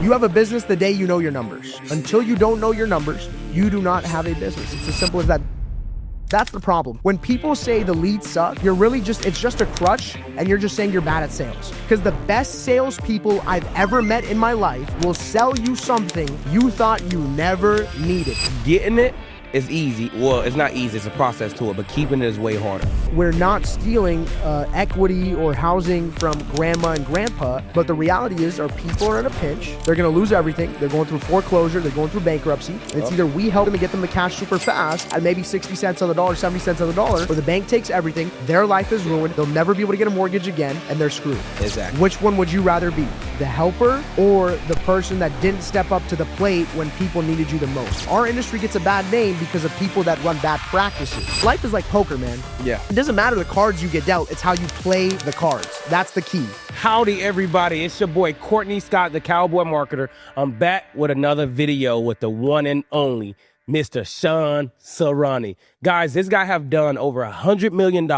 You have a business the day you know your numbers. Until you don't know your numbers, you do not have a business. It's as simple as that. That's the problem. When people say the leads suck, you're really it's just a crutch, and you're just saying you're bad at sales. Because the best salespeople I've ever met in my life will sell you something you thought you never needed. Getting it is easy. Well, it's not easy, it's a process to it, but keeping it is way harder. We're not stealing equity or housing from grandma and grandpa, but the reality is our people are in a pinch. They're gonna lose everything. They're going through foreclosure, they're going through bankruptcy. It's either we help them to get them the cash super fast at maybe 60 cents on the dollar, 70 cents on the dollar, or the bank takes everything, their life is ruined, they'll never be able to get a mortgage again, and they're screwed. Exactly. Which one would you rather be? The helper or the person that didn't step up to the plate when people needed you the most? Our industry gets a bad name because of people that run bad practices. Life is like poker, man. Yeah. It doesn't matter the cards you get dealt, it's how you play the cards. That's the key. Howdy, everybody. It's your boy, Courtney Scott, the Cowboy Marketer. I'm back with another video with the one and only Mr. Shawn Surani. Guys, this guy have done over $100 million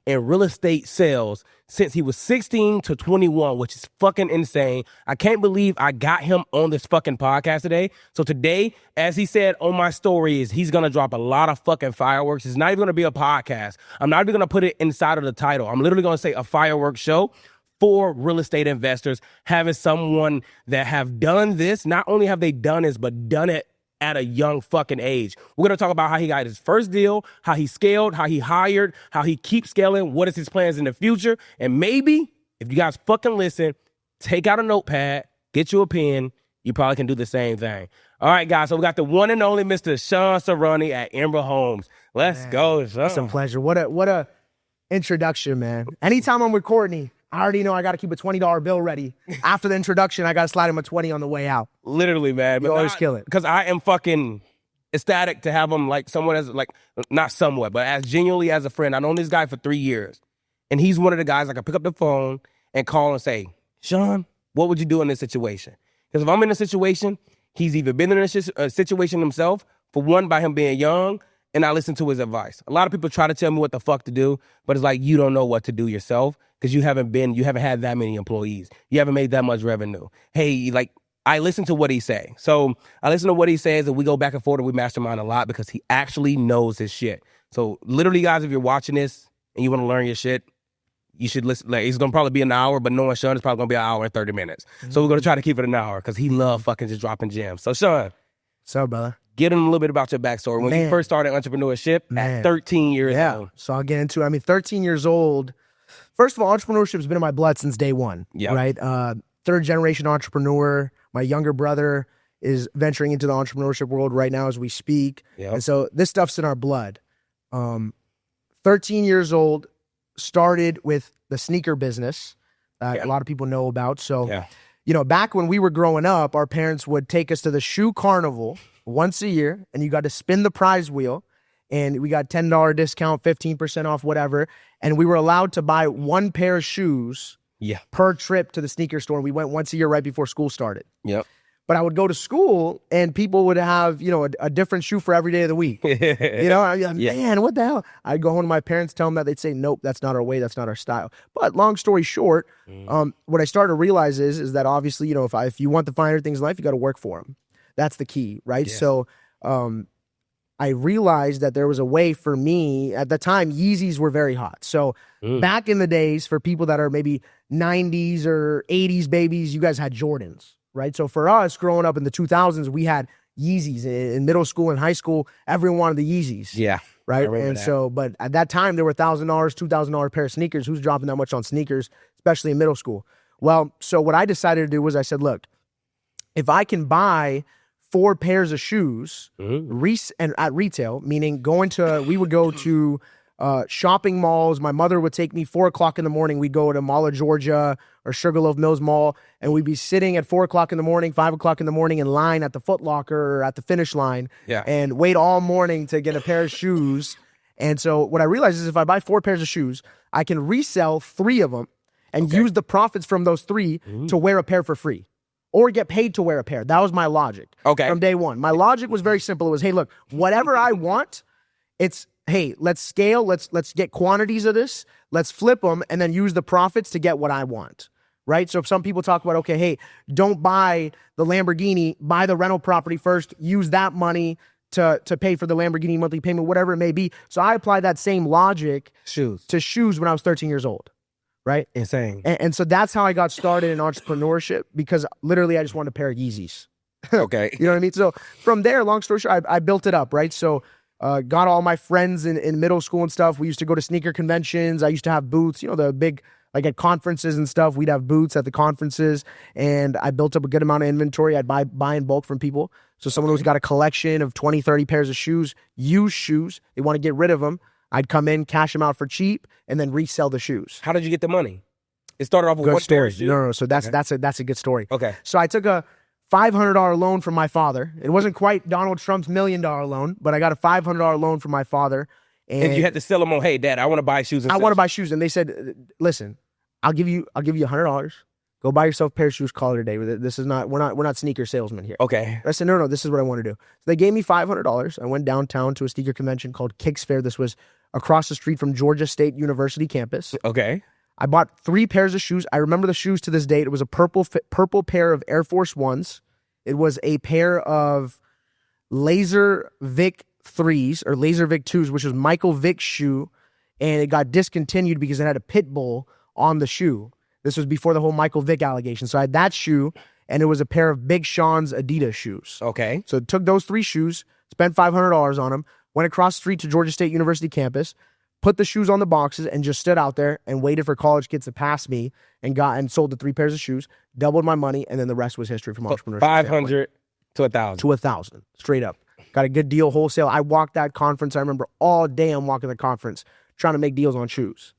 in real estate sales since he was 16 to 21, which is fucking insane. I can't believe I got him on this fucking podcast today. So today, as he said on my story, is he's gonna drop a lot of fucking fireworks. It's not even gonna be a podcast. I'm not even gonna put it inside of the title. I'm literally gonna say a fireworks show for real estate investors, having someone that have done this. Not only have they done this, but done it at a young fucking age. We're going to talk about how he got his first deal, how he scaled, how he hired, how he keeps scaling, what is his plans in the future. And maybe, if you guys fucking listen, take out a notepad, get you a pen, you probably can do the same thing. All right, guys, so we got the one and only Mr. Shawn Surani at Emerald Homes. Let's go, Shawn. It's a pleasure. What a introduction, man. Anytime I'm with Courtney, I already know I got to keep a $20 bill ready. After the introduction, I got to slide him a 20 on the way out. Literally, man. You always kill it. Because I am fucking ecstatic to have him like someone as, like, not somewhat, but as genuinely as a friend. I've known this guy for 3 years. And he's one of the guys I can pick up the phone and call and say, Shawn, what would you do in this situation? Because if I'm in a situation, he's either been in a situation himself, for one, by him being young, and I listen to his advice. A lot of people try to tell me what the fuck to do, but it's like you don't know what to do yourself because you haven't had that many employees. You haven't made that much revenue. Hey, like, I listen to what he say. So I listen to what he says, and we go back and forth, and we mastermind a lot because he actually knows his shit. So literally, guys, if you're watching this and you want to learn your shit, you should listen. Like, it's going to probably be an hour, but knowing Shawn, it's probably going to be an hour and 30 minutes. Mm-hmm. So we're going to try to keep it an hour because he loves fucking just dropping gems. So, Shawn. What's up, brother? Get him a little bit about your backstory. When you first started entrepreneurship at 13 years old. So I'll get into it. I mean, 13 years old. First of all, entrepreneurship has been in my blood since day one. Yep. Right? Third generation entrepreneur. My younger brother is venturing into the entrepreneurship world right now as we speak. Yep. And so this stuff's in our blood. 13 years old, started with the sneaker business that a lot of people know about. So, you know, back when we were growing up, our parents would take us to the shoe carnival once a year, and you got to spin the prize wheel, and we got $10 discount, 15% off, whatever, and we were allowed to buy one pair of shoes per trip to the sneaker store. We went once a year right before school started. Yep. But I would go to school, and people would have, you know, a different shoe for every day of the week. You know, I'd be like, man, what the hell? I'd go home to my parents, tell them that. They'd say, nope, that's not our way, that's not our style. But long story short, what I started to realize is that obviously, you know, if you want the finer things in life, you got to work for them. That's the key, right? Yes. So I realized that there was a way for me. At the time, Yeezys were very hot. So back in the days, for people that are maybe 90s or 80s babies, you guys had Jordans, right? So for us, growing up in the 2000s, we had Yeezys. In middle school and high school, everyone wanted the Yeezys. Yeah. Right? And so, but at that time, there were $1,000, $2,000 pair of sneakers. Who's dropping that much on sneakers, especially in middle school? Well, so what I decided to do was I said, look, if I can buy 4 pairs of shoes and at retail, meaning we would go to shopping malls. My mother would take me 4 o'clock in the morning. We'd go to Mall of Georgia or Sugarloaf Mills Mall, and we'd be sitting at 4 o'clock in the morning, 5 o'clock in the morning in line at the Foot Locker or at the finish line and wait all morning to get a pair of shoes. And so what I realized is if I buy 4 pairs of shoes, I can resell 3 of them and use the profits from those 3 to wear a pair for free. Or get paid to wear a pair. That was my logic from day one. My logic was very simple. It was, hey, look, whatever I want, it's, hey, let's scale. Let's get quantities of this. Let's flip them and then use the profits to get what I want, right? So if some people talk about, okay, hey, don't buy the Lamborghini, buy the rental property first, use that money to pay for the Lamborghini monthly payment, whatever it may be. So I applied that same logic to shoes when I was 13 years old, right? Insane. And so that's how I got started in entrepreneurship, because literally I just wanted a pair of Yeezys. Okay. You know what I mean? So from there, long story short, I built it up, right? So got all my friends in middle school and stuff. We used to go to sneaker conventions. I used to have booths, you know, the big, like at conferences and stuff, we'd have booths at the conferences, and I built up a good amount of inventory. I'd buy in bulk from people. So someone who's got a collection of 20, 30 pairs of shoes, used shoes, they want to get rid of them. I'd come in, cash them out for cheap, and then resell the shoes. How did you get the money? It started off with Good story. shoes? No. So that's a good story. Okay. So I took a $500 loan from my father. It wasn't quite Donald Trump's $1 million loan, but I got a $500 loan from my father. And you had to sell them on, hey, Dad, I want to buy shoes. I want to buy shoes. And they said, listen, I'll give you $100. Go buy yourself a pair of shoes, call it a day with it. This is not, we're not sneaker salesmen here. Okay. I said, no, this is what I want to do. So they gave me $500. I went downtown to a sneaker convention called Kicks Fair. This was across the street from Georgia State University campus. Okay. I bought 3 pairs of shoes. I remember the shoes to this date. It was a purple pair of Air Force Ones. It was a pair of Laser Vic 3s or Laser Vic 2s, which was Michael Vick's shoe, and it got discontinued because it had a pit bull on the shoe. This was before the whole Michael Vick allegation. So I had that shoe, and it was a pair of Big Sean's Adidas shoes. Okay. So took those 3 shoes, spent $500 on them, went across the street to Georgia State University campus, put the shoes on the boxes, and just stood out there and waited for college kids to pass me, and sold the 3 pairs of shoes, doubled my money, and then the rest was history from entrepreneurship. 500 to 1,000. To 1,000, straight up. Got a good deal wholesale. I walked that conference. I remember all day I'm walking the conference trying to make deals on shoes,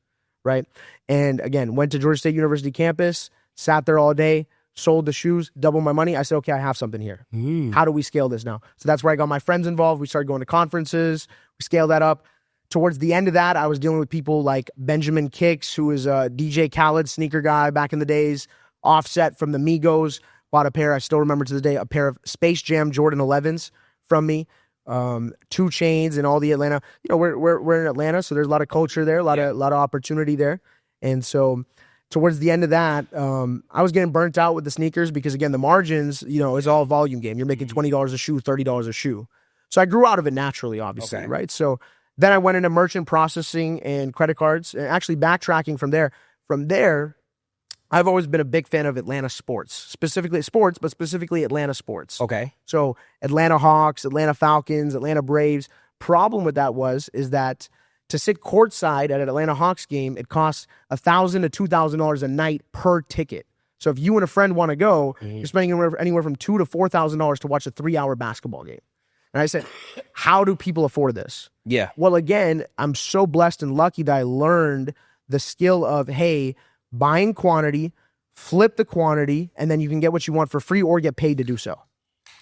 right? And again, went to Georgia State University campus, sat there all day, sold the shoes, doubled my money. I said, okay, I have something here. How do we scale this now? So that's where I got my friends involved. We started going to conferences. We scaled that up. Towards the end of that, I was dealing with people like Benjamin Kicks, who was a DJ Khaled sneaker guy back in the days, Offset from the Migos, bought a pair, I still remember to this day, a pair of Space Jam Jordan 11s from me, 2 Chains and all the Atlanta. You know, we're in Atlanta, so there's a lot of culture there, a lot of opportunity there. And so towards the end of that, I was getting burnt out with the sneakers because, again, the margins, you know, is all a volume game. You're making $20 a shoe, $30 a shoe. So I grew out of it naturally, obviously, right? So then I went into merchant processing and credit cards, and actually backtracking from there. From there, I've always been a big fan of Atlanta sports, specifically Atlanta sports. Okay. So Atlanta Hawks, Atlanta Falcons, Atlanta Braves. Problem with that is that to sit courtside at an Atlanta Hawks game, it costs $1,000 to $2,000 a night per ticket. So if you and a friend want to go, you're spending anywhere from $2,000 to $4,000 to watch a 3-hour basketball game. And I said, how do people afford this? Yeah. Well, again, I'm so blessed and lucky that I learned the skill of, hey, buying quantity, flip the quantity, and then you can get what you want for free or get paid to do so.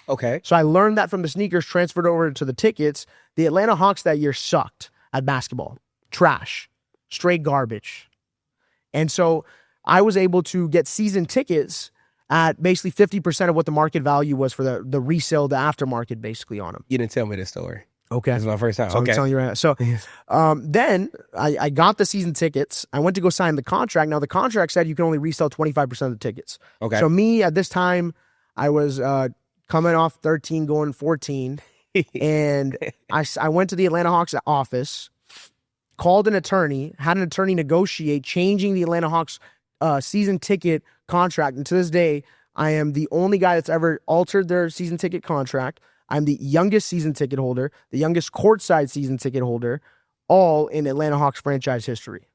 Okay. So I learned that from the sneakers, transferred over to the tickets. The Atlanta Hawks that year sucked at basketball. Trash. Straight garbage. And so I was able to get season tickets at basically 50% of what the market value was for the resale, the aftermarket, basically on them. You didn't tell me this story. Okay. This is my first time. So okay. I'm telling you right now. So then I got the season tickets. I went to go sign the contract. Now, the contract said you can only resell 25% of the tickets. Okay. So me, at this time, I was coming off 13, going 14. And I went to the Atlanta Hawks office, called an attorney, had an attorney negotiate changing the Atlanta Hawks season ticket contract. And to this day, I am the only guy that's ever altered their season ticket contract. I'm the youngest season ticket holder, the youngest courtside season ticket holder, all in Atlanta Hawks franchise history.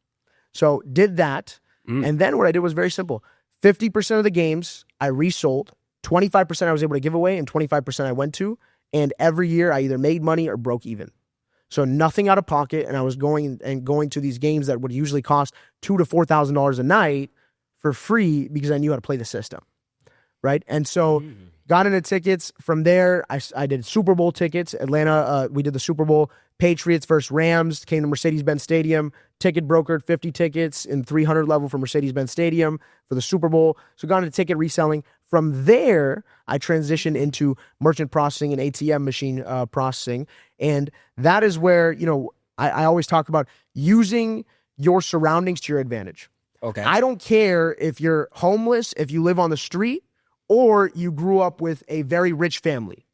So did that. And then what I did was very simple. 50% of the games I resold, 25% I was able to give away, and 25% I went to. And every year I either made money or broke even. So nothing out of pocket. And I was going to these games that would usually cost $2,000 to $4,000 a night for free because I knew how to play the system. Right. And so got into tickets. From there, I did Super Bowl tickets. Atlanta, we did the Super Bowl. Patriots versus Rams, came to Mercedes-Benz Stadium. Ticket brokered 50 tickets in 300 level for Mercedes-Benz Stadium for the Super Bowl. So got into ticket reselling. From there, I transitioned into merchant processing and ATM machine processing. And that is where, you know, I always talk about using your surroundings to your advantage. Okay. I don't care if you're homeless, if you live on the street, or you grew up with a very rich family.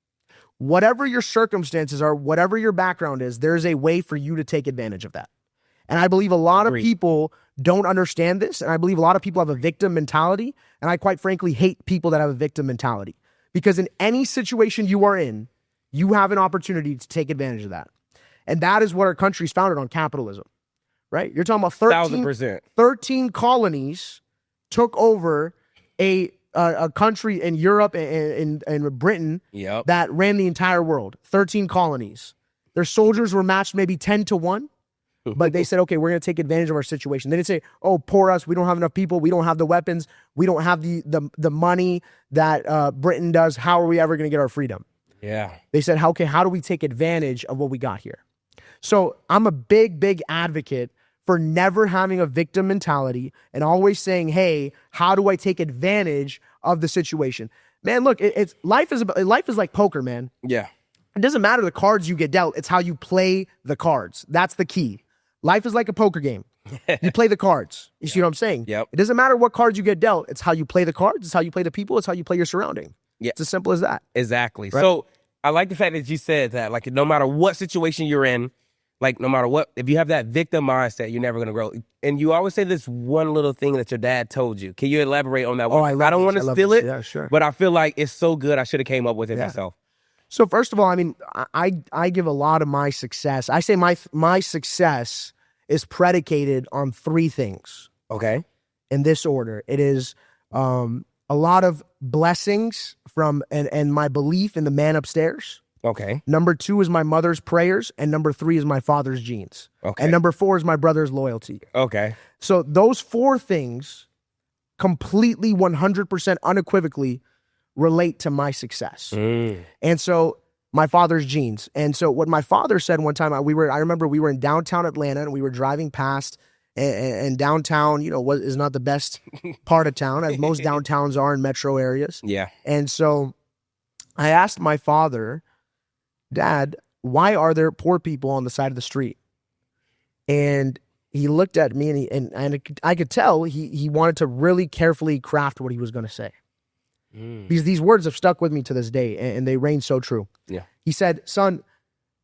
Whatever your circumstances are, whatever your background is, there's a way for you to take advantage of that. And I believe a lot of people don't understand this. And I believe a lot of people have a victim mentality. And I quite frankly hate people that have a victim mentality. Because in any situation you are in, you have an opportunity to take advantage of that. And that is what our country's founded on, capitalism. Right? You're talking about 13 colonies took over a country in Europe and Britain that ran the entire world. 13 colonies. Their soldiers were matched maybe 10 to 1. But they said, okay, we're going to take advantage of our situation. They didn't say, oh, poor us. We don't have enough people. We don't have the weapons. We don't have the money that Britain does. How are we ever going to get our freedom? Yeah. They said, okay, how do we take advantage of what we got here? So I'm a big, big advocate for never having a victim mentality and always saying, hey, how do I take advantage of the situation? Man, look, life is like poker, man. Yeah. It doesn't matter the cards you get dealt. It's how you play the cards. That's the key. Life is like a poker game. You play the cards. You see what I'm saying? Yep. It doesn't matter what cards you get dealt. It's how you play the cards. It's how you play the people. It's how you play your surrounding. Yeah. It's as simple as that. Exactly. Right? So I like the fact that you said that, like, no matter what situation you're in, like, no matter what, if you have that victim mindset, you're never going to grow. And you always say this one little thing that your dad told you. Can you elaborate on that one? I don't want to steal it, yeah, sure. But I feel like it's so good I should have came up with it myself. So first of all, I mean, I give a lot of my success. I say my success is predicated on 3 things. Okay. In this order. It is a lot of blessings from and my belief in the man upstairs. Okay. Number 2 is my mother's prayers, and number 3 is my father's genes. Okay. And number 4 is my brother's loyalty. Okay. So those 4 things completely 100% unequivocally relate to my success. And so my father's genes. And so what my father said one time, I remember we were in downtown Atlanta and we were driving past, and downtown, is not the best part of town, as most downtowns are in metro areas. Yeah. And so I asked my father, Dad, why are there poor people on the side of the street? And he looked at me and I could tell he wanted to really carefully craft what he was going to say. Because these words have stuck with me to this day, and they reign so true. Yeah. He said, son,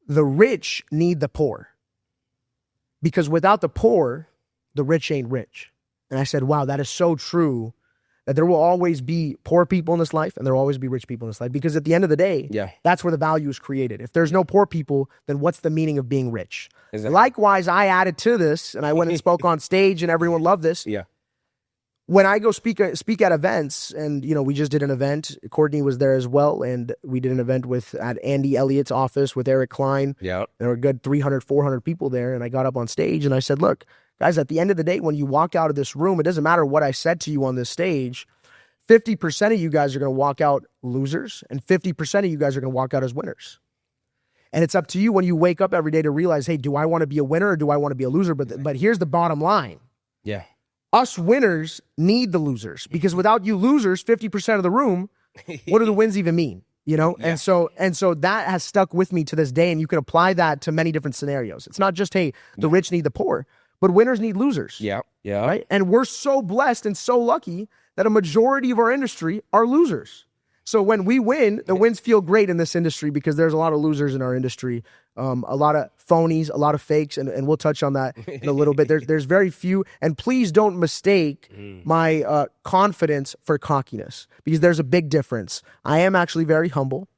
the rich need the poor. Because without the poor, the rich ain't rich. And I said, wow, that is so true, that there will always be poor people in this life and there will always be rich people in this life. Because at the end of the day, that's where the value is created. If there's no poor people, then what's the meaning of being rich? Exactly. Likewise, I added to this, and I went and spoke on stage, and everyone loved this. Yeah. When I go speak at events, and we just did an event, Courtney was there as well, and we did an event at Andy Elliott's office with Eric Klein. Yeah. There were a good 300, 400 people there, and I got up on stage and I said, look, guys, at the end of the day, when you walk out of this room, it doesn't matter what I said to you on this stage, 50% of you guys are going to walk out losers, and 50% of you guys are going to walk out as winners. And it's up to you when you wake up every day to realize, hey, do I want to be a winner or do I want to be a loser? But here's the bottom line. Yeah. Us winners need the losers, because without you losers, 50% of the room, what do the wins even mean? Yeah. And so that has stuck with me to this day, and you can apply that to many different scenarios. It's not just, hey, the rich need the poor, but winners need losers. Yeah. Yeah. Right? And we're so blessed and so lucky that a majority of our industry are losers. So when we win, the wins feel great in this industry, because there's a lot of losers in our industry, a lot of phonies, a lot of fakes, and we'll touch on that in a little bit. There's very few, and please don't mistake my confidence for cockiness, because there's a big difference. I am actually very humble,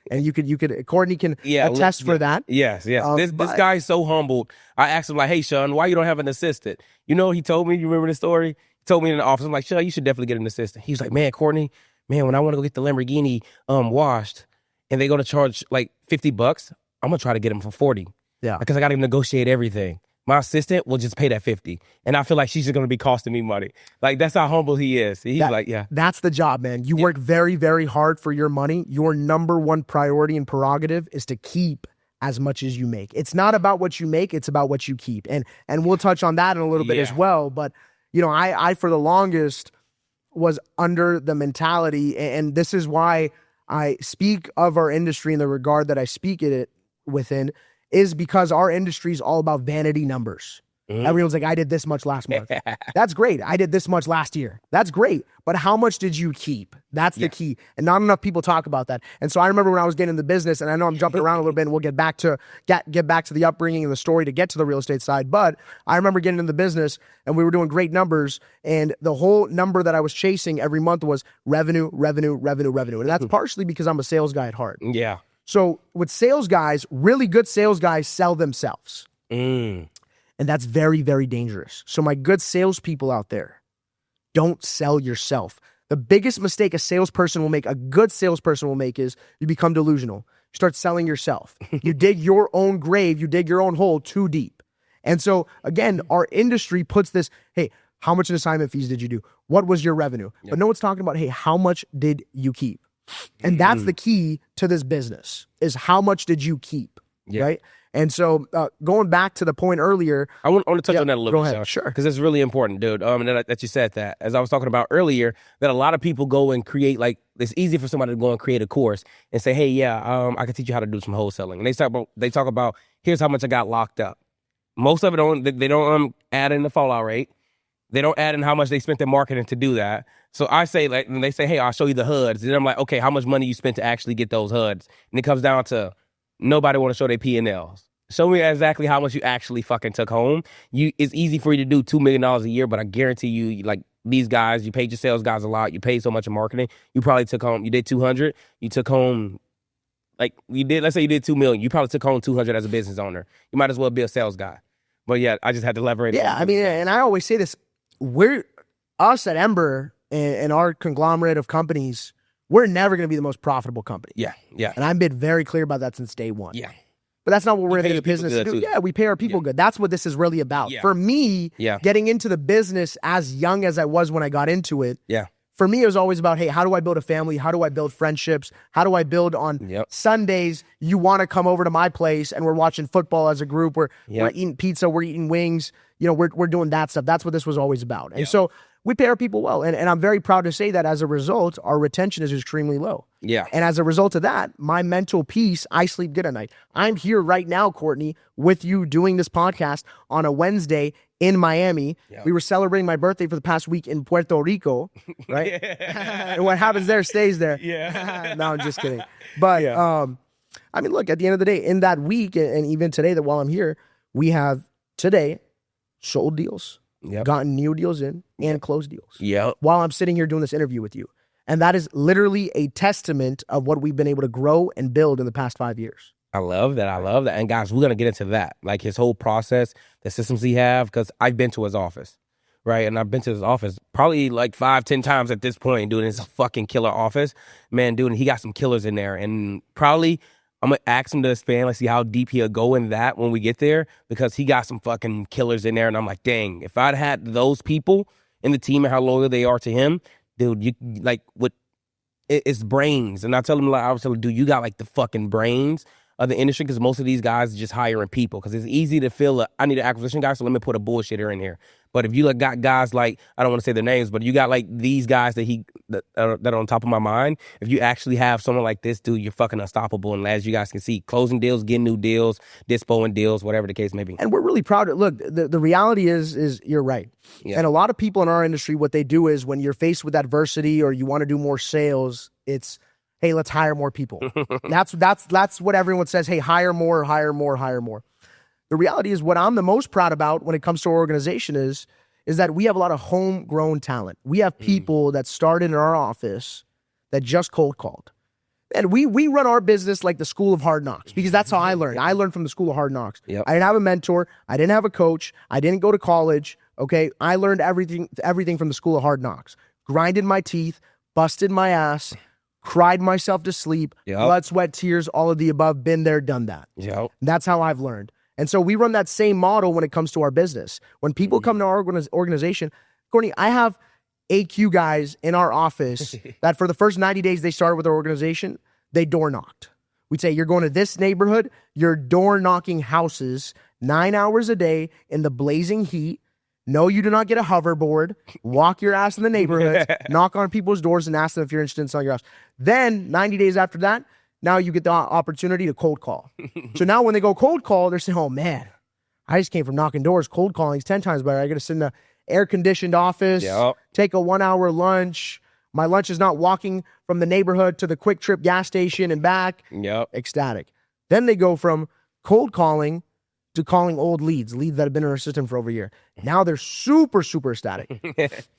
and you could Courtney can attest for that. Yes. This guy's so humbled. I asked him, like, hey, Shawn, why you don't have an assistant? He told me, you remember the story? He told me in the office, I'm like, Shawn, you should definitely get an assistant. He was like, man, Courtney, when I want to go get the Lamborghini washed and they go to charge like $50, I'm going to try to get them for 40. Yeah. Because I got to negotiate everything. My assistant will just pay that 50. And I feel like she's just going to be costing me money. Like, that's how humble he is. He's That's the job, man. You work very, very hard for your money. Your number one priority and prerogative is to keep as much as you make. It's not about what you make. It's about what you keep. And we'll touch on that in a little bit as well. But, I for the longest was under the mentality, and this is why I speak of our industry in the regard that I speak it within, is because our industry is all about vanity numbers. Everyone's like, I did this much last month. That's great. I did this much last year. That's great. But how much did you keep? That's the key. And not enough people talk about that. And so I remember when I was getting in the business, and I know I'm jumping around a little bit, and we'll get back to the upbringing and the story to get to the real estate side. But I remember getting in the business, and we were doing great numbers, and the whole number that I was chasing every month was revenue. And that's partially because I'm a sales guy at heart. Yeah. So with sales guys, really good sales guys sell themselves. And that's very, very dangerous. So my good salespeople out there, don't sell yourself. The biggest mistake a salesperson will make, a good salesperson will make, is you become delusional. You start selling yourself. You dig your own grave, you dig your own hole too deep. And so again, our industry puts this, hey, how much in assignment fees did you do? What was your revenue? Yep. But no one's talking about, hey, how much did you keep? And that's the key to this business, is how much did you keep, right? And so going back to the point earlier. I want to touch on that a little bit. Go ahead. Sure. Because it's really important, dude. That you said that. As I was talking about earlier, that a lot of people go and create, like, it's easy for somebody to go and create a course and say, hey, I can teach you how to do some wholesaling. And they talk about here's how much I got locked up. Most of it they don't add in the fallout rate. They don't add in how much they spent in marketing to do that. So I say, like, and they say, hey, I'll show you the HUDs. And I'm like, okay, how much money you spent to actually get those HUDs? And it comes down to nobody want to show their P&Ls. Show me exactly how much you actually fucking took home. It's easy for you to do $2 million a year, but I guarantee you, like, these guys, you paid your sales guys a lot. You paid so much in marketing. You probably took home, you did 200. You took home, like, let's say you did 2 million. You probably took home 200 as a business owner. You might as well be a sales guy. But yeah, I just had to elaborate. Yeah, I mean, and I always say this, us at Ember and our conglomerate of companies, we're never going to be the most profitable company. Yeah. And I've been very clear about that since day one. Yeah. But that's not what we're in the business to do. Yeah, we pay our people good. That's what this is really about. Yeah. For me, getting into the business as young as I was when I got into it, for me, it was always about, hey, how do I build a family? How do I build friendships? How do I build on Sundays? You want to come over to my place and we're watching football as a group. We're eating pizza. We're eating wings. You know, we're doing that stuff. That's what this was always about. And so we pay our people well. And I'm very proud to say that as a result, our retention is extremely low. Yeah. And as a result of that, my mental peace, I sleep good at night. I'm here right now, Courtney, with you doing this podcast on a Wednesday in Miami. Yeah. We were celebrating my birthday for the past week in Puerto Rico, right? And what happens there stays there. Yeah. No, I'm just kidding. But, I mean, look, at the end of the day, in that week, and even today, that while I'm here, we have today sold deals, gotten new deals in, and closed deals. While I'm sitting here doing this interview with you. And that is literally a testament of what we've been able to grow and build in the past 5 years. I love that. And guys, we're going to get into that. Like his whole process, the systems he have, because I've been to his office, right? And I've been to his office probably like 5-10 times at this point, dude. It's a fucking killer office. Man, dude, he got some killers in there. And probably I'm going to ask him to expand, let's see how deep he'll go in that when we get there, because he got some fucking killers in there. And I'm like, dang, if I'd had those people in the team and how loyal they are to him, dude, you like it's brains. And I tell him, like, I was telling him, dude, you got like the fucking brains of the industry, because most of these guys are just hiring people, because it's easy to feel I need an acquisition guy, so let me put a bullshitter in here. But if you like got guys like, I don't want to say their names, but you got like these guys that are on top of my mind. If you actually have someone like this, dude, you're fucking unstoppable. And as you guys can see, closing deals, getting new deals, dispoing deals, whatever the case may be. And we're really proud of, look, the reality is you're right. Yeah. And a lot of people in our industry, what they do is when you're faced with adversity or you want to do more sales, it's, hey, let's hire more people. That's what everyone says. Hey, hire more. The reality is what I'm the most proud about when it comes to our organization is that we have a lot of homegrown talent. We have people that started in our office that just cold called. And we run our business like the school of hard knocks, because that's how I learned. I learned from the school of hard knocks. Yep. I didn't have a mentor. I didn't have a coach. I didn't go to college. Okay. I learned everything from the school of hard knocks. Grinded my teeth, busted my ass, cried myself to sleep, blood, sweat, tears, all of the above, been there, done that. Yep. That's how I've learned. And so we run that same model when it comes to our business. When people come to our organization, Courtney, I have AQ guys in our office that for the first 90 days they started with our organization, they door knocked. We'd say, you're going to this neighborhood, you're door knocking houses 9 hours a day in the blazing heat. No, you do not get a hoverboard. Walk your ass in the neighborhood, knock on people's doors and ask them if you're interested in selling your house. Then 90 days after that, now you get the opportunity to cold call. So now when they go cold call, they're saying, oh man, I just came from knocking doors, cold callings 10 times better. I got to sit in an air-conditioned office, take a 1-hour lunch. My lunch is not walking from the neighborhood to the Quick Trip gas station and back. Ecstatic. Then they go from cold calling to calling old leads that have been in our system for over a year. Now they're super, super ecstatic.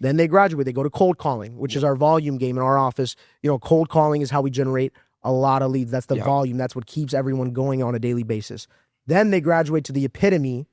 Then they graduate. They go to cold calling, which is our volume game in our office. You know, cold calling is how we generate a lot of leads. That's the volume. That's what keeps everyone going on a daily basis. Then they graduate to the epitome,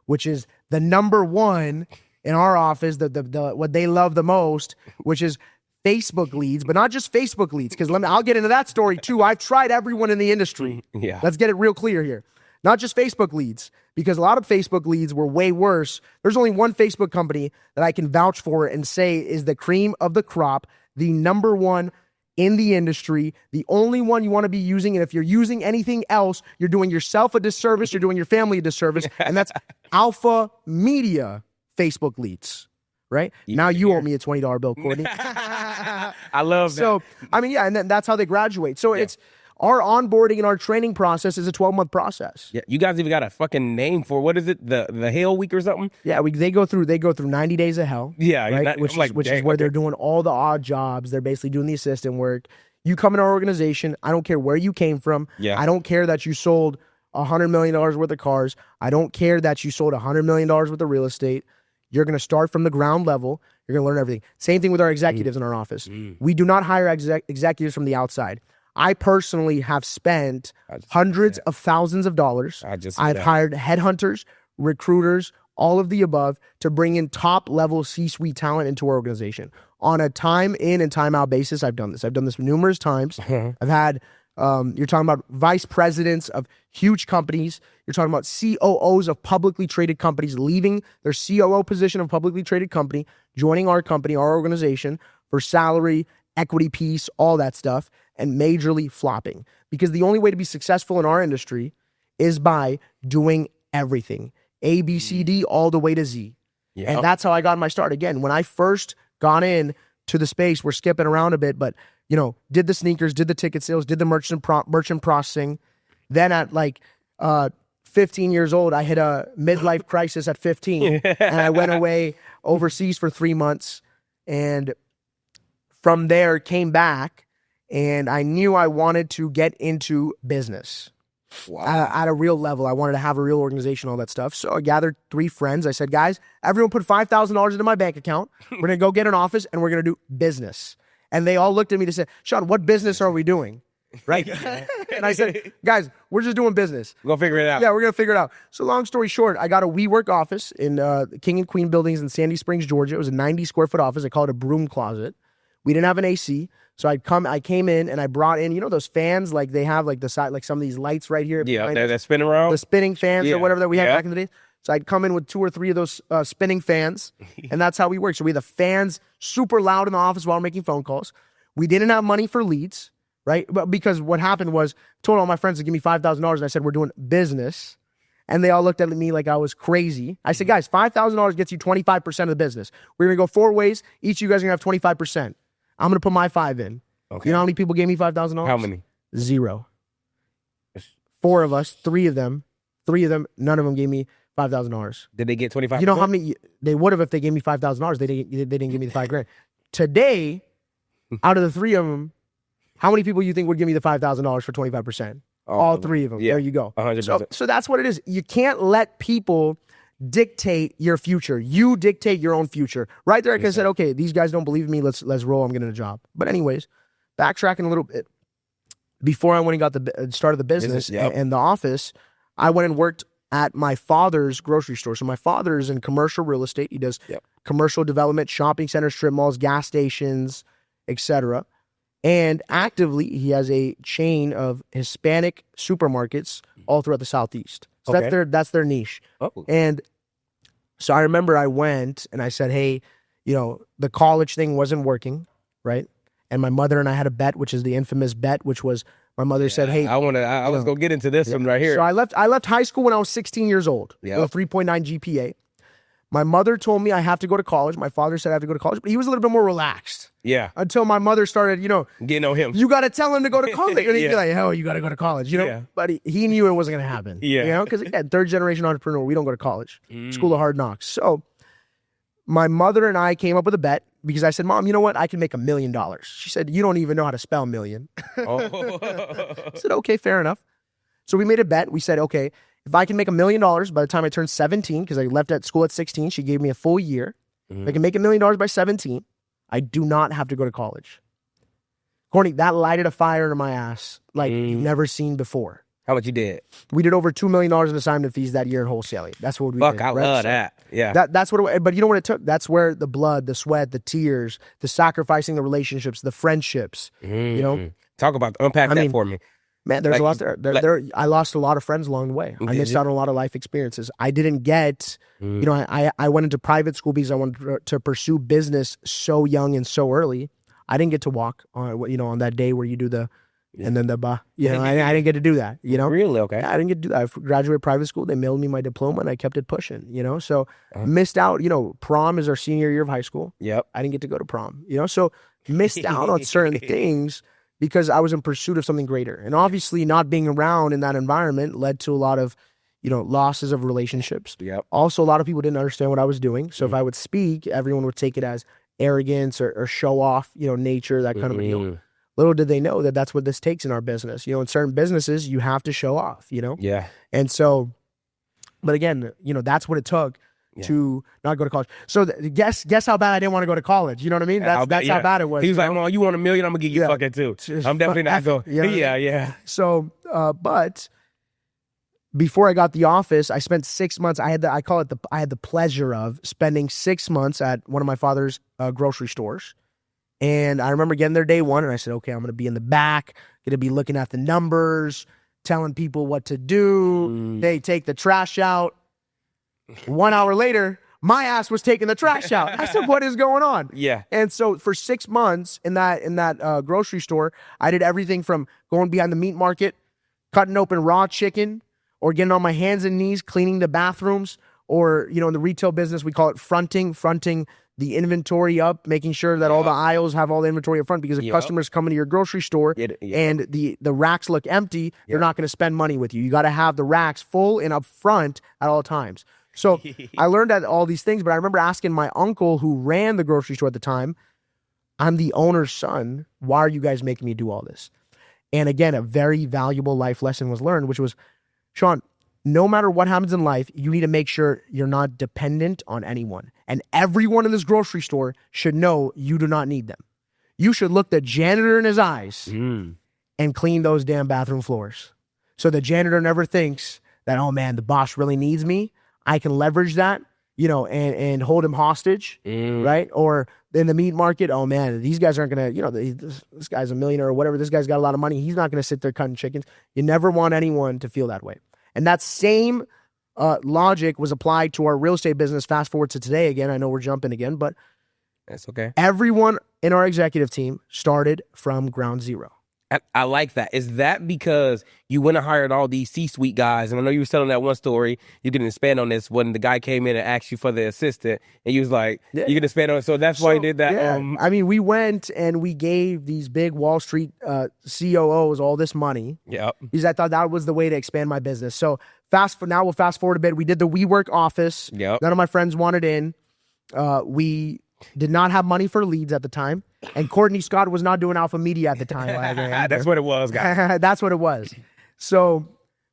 which is the number one in our office, the what they love the most, which is Facebook leads, but not just Facebook leads, because I'll get into that story too. I've tried everyone in the industry. Let's get it real clear here. Not just Facebook leads, because a lot of Facebook leads were way worse. There's only one Facebook company that I can vouch for and say is the cream of the crop, the number one in the industry, the only one you want to be using. And if you're using anything else, you're doing yourself a disservice, you're doing your family a disservice, and that's Alpha Media Facebook leads. Right? Now you owe me a $20 bill, Courtney. I love that. So, I mean, and then that's how they graduate. So it's our onboarding and our training process is a 12-month process. Yeah, you guys even got a fucking name for, what is it? The Hell Week or something? Yeah, they go through 90 days of hell. Yeah, right? Which is where they're doing all the odd jobs. They're basically doing the assistant work. You come in our organization, I don't care where you came from. I don't care that you sold $100 million worth of cars. I don't care that you sold $100 million worth of real estate. You're going to start from the ground level. You're going to learn everything. Same thing with our executives in our office. We do not hire executives from the outside. I personally have spent hundreds of thousands of dollars. I've hired headhunters, recruiters, all of the above to bring in top-level C-suite talent into our organization. On a time in and time out basis, I've done this. I've done this numerous times. I've had, you're talking about vice presidents of huge companies. You're talking about COOs of publicly traded companies leaving their COO position of a publicly traded company, joining our company, our organization for salary, equity piece, all that stuff, and majorly flopping. Because the only way to be successful in our industry is by doing everything. A, B, C, D, all the way to Z. And that's how I got my start. Again, when I first got in to the space, we're skipping around a bit, but you know, did the sneakers, did the ticket sales, did the merchant processing. Then at like 15 years old, I hit a midlife crisis at 15. And I went away overseas for 3 months. And from there, came back, and I knew I wanted to get into business at a real level. I wanted to have a real organization, all that stuff. So I gathered 3 friends. I said, guys, everyone put $5,000 into my bank account. We're going to go get an office, and we're going to do business. And they all looked at me and said, Shawn, what business are we doing? Right? And I said, guys, we're just doing business. We'll figure it out. Yeah, we're going to figure it out. So long story short, I got a WeWork office in the King and Queen buildings in Sandy Springs, Georgia. It was a 90-square-foot office. I call it a broom closet. We didn't have an AC. So I came in and I brought in, you know, those fans, like they have like the side, like some of these lights right here. Yeah, that spinning around. The spinning fans or whatever that we had back in the day. So I'd come in with 2 or 3 of those spinning fans, and that's how we work. So we had the fans super loud in the office while we're making phone calls. We didn't have money for leads, right? But because what happened was, I told all my friends to give me $5,000, and I said, we're doing business. And they all looked at me like I was crazy. I said, guys, $5,000 gets you 25% of the business. We're going to go 4 ways. Each of you guys are going to have 25%. I'm going to put my 5 in. Okay. You know how many people gave me $5,000? How many? 0. 4 of us, 3 of them, none of them gave me $5,000. Did they get 25%? You know how many they would have if they gave me $5,000. They didn't give me the $5,000. Today, out of the 3 of them, how many people you think would give me the $5,000 for 25%? All 3 of them. Yeah. There you go. 100%. So that's what it is. You can't let people dictate your future. You dictate your own future. Right there, I said, okay, these guys don't believe in me. Let's roll. I'm getting a job. But anyways, backtracking a little bit. Before I went and got started the business and the office, I went and worked at my father's grocery store. So my father is in commercial real estate. He does commercial development, shopping centers, strip malls, gas stations, etc. And actively, he has a chain of Hispanic supermarkets all throughout the Southeast. So that's their niche. And so I remember I went and I said, hey, you know, the college thing wasn't working, right? And my mother and I had a bet, which is the infamous bet, which was my mother said, hey. I was going to get into this one right here. So I left high school when I was 16 years old with a 3.9 GPA. My mother told me I have to go to college. My father said I have to go to college, but he was a little bit more relaxed. Yeah. Until my mother started, getting on him. You got to tell him to go to college. And he'd be like, hell, you got to go to college, Yeah. But he knew it wasn't going to happen. Yeah. Because again, third generation entrepreneur, we don't go to college. School of hard knocks. So my mother and I came up with a bet because I said, Mom, you know what? I can make $1 million. She said, you don't even know how to spell million. I said, okay, fair enough. So we made a bet. We said, okay, if I can make $1 million by the time I turned 17, because I left at school at 16, she gave me a full year. If I can make $1 million by 17, I do not have to go to college. Courtney, that lighted a fire into my ass like you've never seen before. How much you did? We did over $2 million in assignment fees that year in wholesaling. That's what we did. I love that. Yeah. That's what but you know what it took? That's where the blood, the sweat, the tears, the sacrificing the relationships, the friendships, Talk about, unpack that for me. Man, there's a lot there. I lost a lot of friends along the way. I missed out on a lot of life experiences. I didn't get, I went into private school because I wanted to pursue business so young and so early. I didn't get to walk on that day where you do the, and then the I didn't get to do that, Really? Okay. I didn't get to do that. I graduated private school. They mailed me my diploma and I kept it pushing, so missed out, prom is our senior year of high school. Yep. I didn't get to go to prom, so missed out on certain things because I was in pursuit of something greater. And obviously not being around in that environment led to a lot of, losses of relationships. Yep. Also, a lot of people didn't understand what I was doing. So if I would speak, everyone would take it as arrogance or show off, nature, that kind of a deal. Little did they know that that's what this takes in our business. In certain businesses, you have to show off, Yeah. And so, but again, that's what it took to not go to college. So guess how bad I didn't want to go to college. You know what I mean? That's how bad it was. He was like, "Mom, you want $1 million? I'm gonna give you fucking too. I'm definitely not going." Yeah. So, but before I got the office, I spent 6 months. I had the pleasure of spending 6 months at one of my father's grocery stores. And I remember getting there day one, and I said, okay, I'm going to be in the back, going to be looking at the numbers, telling people what to do. They take the trash out. 1 hour later, my ass was taking the trash out. I said, what is going on? Yeah. And so for 6 months in that grocery store, I did everything from going behind the meat market, cutting open raw chicken, or getting on my hands and knees, cleaning the bathrooms, or, in the retail business, we call it fronting the inventory up, making sure that all the aisles have all the inventory up front, because if customers come into your grocery store and the racks look empty, they're not going to spend money with you. You got to have the racks full and up front at all times. So I learned all these things, but I remember asking my uncle who ran the grocery store at the time, I'm the owner's son. Why are you guys making me do all this? And again, a very valuable life lesson was learned, which was, Shawn, no matter what happens in life, you need to make sure you're not dependent on anyone. And everyone in this grocery store should know you do not need them. You should look the janitor in his eyes and clean those damn bathroom floors. So the janitor never thinks that, oh man, the boss really needs me. I can leverage that, and hold him hostage, right? Or in the meat market, oh man, these guys aren't going to, this guy's a millionaire or whatever. This guy's got a lot of money. He's not going to sit there cutting chickens. You never want anyone to feel that way. And that same logic was applied to our real estate business. Fast forward to today again. I know we're jumping again, but that's okay. Everyone in our executive team started from ground zero. I like that. Is that because you went and hired all these C-suite guys? And I know you were telling that one story. You didn't expand on this when the guy came in and asked you for the assistant, and you was like, "You can expand on it." So that's why you did that. Yeah. We went and we gave these big Wall Street COOs all this money. Yep. Because I thought that was the way to expand my business. So we'll fast forward a bit. We did the WeWork office. Yep. None of my friends wanted in. We did not have money for leads at the time. And Courtney Scott was not doing alpha media at the time. That's what it was, guys. That's what it was. So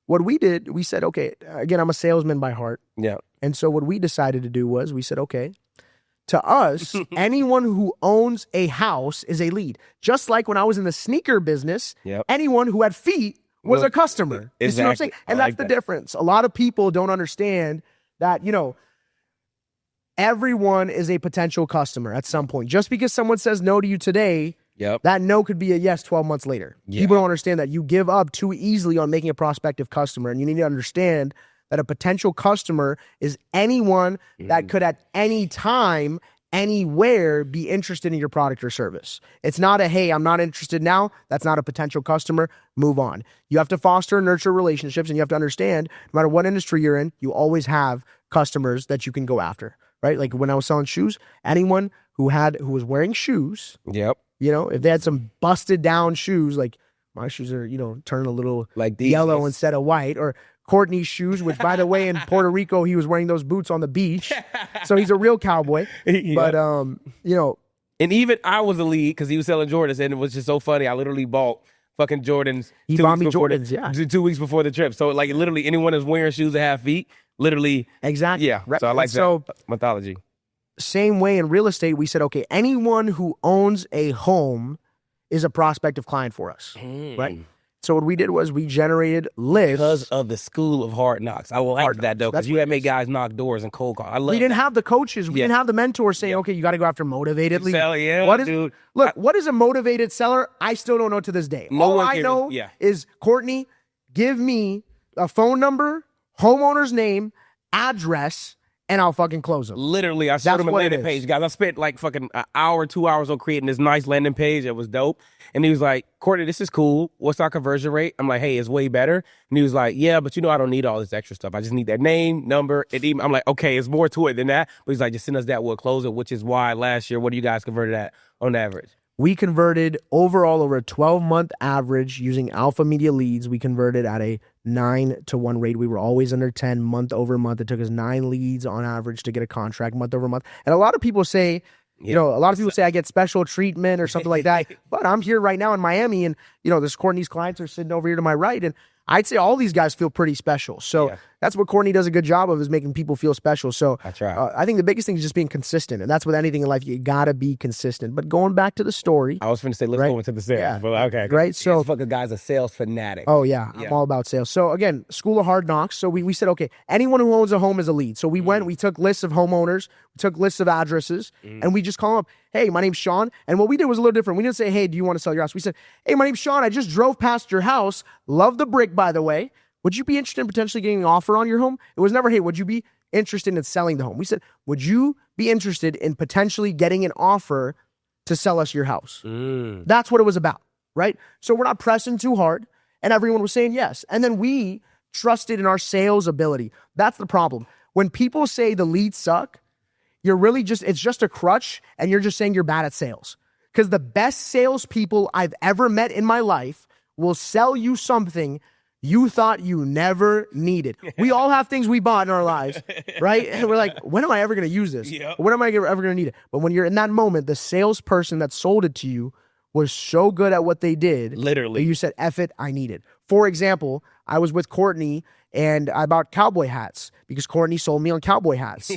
what we did, we said, okay, again, I'm a salesman by heart. Yeah. And so what we decided to do was we said, okay, to us, anyone who owns a house is a lead. Just like when I was in the sneaker business, anyone who had feet was a customer. Exactly. You see what I'm saying? And that's the difference. A lot of people don't understand that, everyone is a potential customer at some point. Just because someone says no to you today, that no could be a yes 12 months later. People don't understand that you give up too easily on making a prospective customer. And you need to understand that a potential customer is anyone that could at any time, anywhere be interested in your product or service. It's not a, hey, I'm not interested now. That's not a potential customer. Move on. You have to foster and nurture relationships, and you have to understand no matter what industry you're in, you always have customers that you can go after. right? Like when I was selling shoes, anyone who was wearing shoes, Yep. you know, if they had some busted down shoes, like my shoes are, you know, turning a little like these yellow instead of white, or Courtney's shoes, which by the way, in Puerto Rico, he was wearing those boots on the beach. So he's a real cowboy. Yep. But, you know. And even I was a lead because he was selling Jordans, and it was just so funny. I literally bought fucking Jordans. He bought me Jordans, yeah. 2 weeks before the trip. So like literally anyone that's wearing shoes that have feet, literally. Exactly. Yeah. So I like that mythology. Same way in real estate, we said, okay, anyone who owns a home is a prospective client for us, right? So what we did was we generated lists. Because of the school of hard knocks. I like that, though, because you had made guys knock doors and cold call. We didn't have the coaches. We didn't have the mentors saying, okay, you got to go after motivated leads. Dude. Look, what is a motivated seller? I still don't know to this day. All I know is, Courtney, give me a phone number, homeowner's name, address, and I'll fucking close them. Literally, I showed him a landing page, guys. I spent like fucking an hour, 2 hours on creating this nice landing page. It was dope. And he was like, Courtney, this is cool. What's our conversion rate? I'm like, hey, it's way better. And he was like, yeah, but you know, I don't need all this extra stuff. I just need their name, number, and email. I'm like, okay, it's more to it than that. But he's like, just send us that, we'll close it, which is why last year, what do you guys converted at on average? We converted overall over a 12-month average using alpha media leads. We converted at a 9-to-1 rate. We were always under 10 month over month. It took us 9 leads on average to get a contract month over month. And a lot of people say, you know, a lot of people say I get special treatment or something like that. But I'm here right now in Miami, and, you know, this Courtney's clients are sitting over here to my right. And I'd say all these guys feel pretty special. So that's what Courtney does a good job of, is making people feel special. So that's right. I think the biggest thing is just being consistent. And that's with anything in life. You got to be consistent. But going back to the story. I was going to say, let's go into the sales. Yeah. But okay. Right. So fucking guy's a sales fanatic. Oh, yeah. I'm all about sales. So again, school of hard knocks. So we said, okay, anyone who owns a home is a lead. So we we took lists of homeowners, we took lists of addresses, and we just call them up. Hey, my name's Shawn. And what we did was a little different. We didn't say, hey, do you want to sell your house? We said, hey, my name's Shawn. I just drove past your house. Love the brick, by the way. Would you be interested in potentially getting an offer on your home? It was never, hey, would you be interested in selling the home? We said, would you be interested in potentially getting an offer to sell us your house? That's what it was about, right? So we're not pressing too hard, and everyone was saying yes. And then we trusted in our sales ability. That's the problem. When people say the leads suck, it's just a crutch, and you're just saying you're bad at sales. Because the best salespeople I've ever met in my life will sell you something you thought you never needed. We all have things we bought in our lives, right? And we're like, when am I ever going to use this? When am I ever going to need it? But when you're in that moment, the salesperson that sold it to you was so good at what they did. Literally. You said, F it, I need it. For example, I was with Courtney and I bought cowboy hats because Courtney sold me on cowboy hats.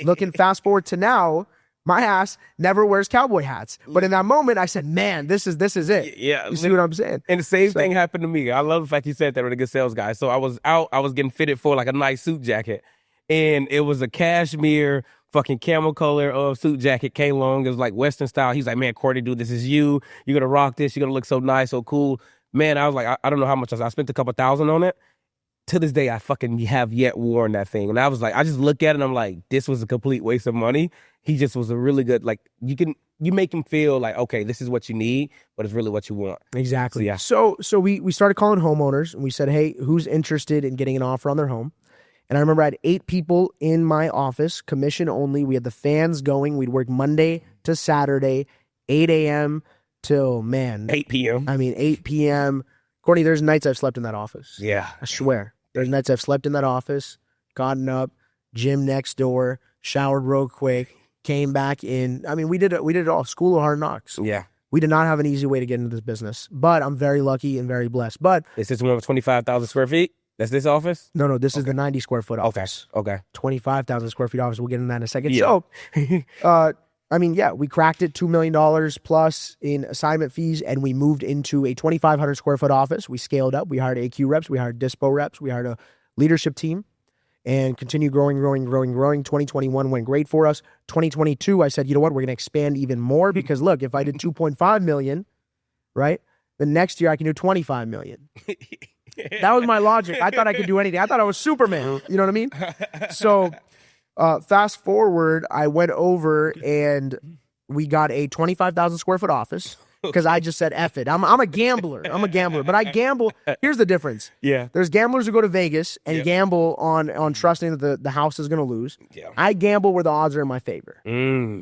Looking fast forward to now, my ass never wears cowboy hats. But in that moment, I said, man, this is it. Yeah. You see what I'm saying? And the same thing happened to me. I love the fact you said that with a good sales guy. So I was getting fitted for like a nice suit jacket. And it was a cashmere fucking camel color suit jacket, came along. It was like Western style. He's like, man, Courtney, dude, this is you. You're going to rock this. You're going to look so nice, so cool. Man, I was like, I don't know how much I spent a couple $1,000 on it. To this day, I fucking have yet worn that thing. And I was like, I just look at it and I'm like, this was a complete waste of money. He just was a really good, like, you make him feel like, okay, this is what you need, but it's really what you want. Exactly. So we started calling homeowners and we said, hey, who's interested in getting an offer on their home? And I remember I had 8 people in my office, commission only. We had the fans going. We'd work Monday to Saturday, 8 a.m. till, 8 p.m. 8 p.m. Courtney, there's nights I've slept in that office. Yeah. I swear. There's nights I've slept in that office, gotten up, gym next door, showered real quick, came back in. We did it all. School of hard knocks. Yeah. We did not have an easy way to get into this business, but I'm very lucky and very blessed. But is this one with 25,000 square feet? That's this office? No, this is the 90 square foot office. Okay. 25,000 square feet office. We'll get into that in a second. Yeah. So, we cracked it, $2 million plus in assignment fees, and we moved into a 2,500 square foot office. We scaled up. We hired AQ reps. We hired Dispo reps. We hired a leadership team and continued growing. 2021 went great for us. 2022, I said, you know what? We're going to expand even more because, look, if I did 2.5 million, right, the next year I can do 25 million. That was my logic. I thought I could do anything. I thought I was Superman. You know what I mean? So fast forward, I went over and we got a 25,000 square foot office. because I just said F it. I'm a gambler. I'm a gambler, but I gamble. Here's the difference. Yeah. There's gamblers who go to Vegas and gamble on trusting that the house is going to lose. Yeah. I gamble where the odds are in my favor.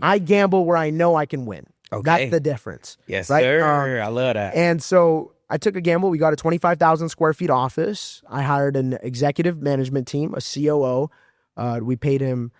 I gamble where I know I can win. Okay. That's the difference. Yes, right? sir. I love that. And so I took a gamble. We got a 25,000 square feet office. I hired an executive management team, a COO. We paid him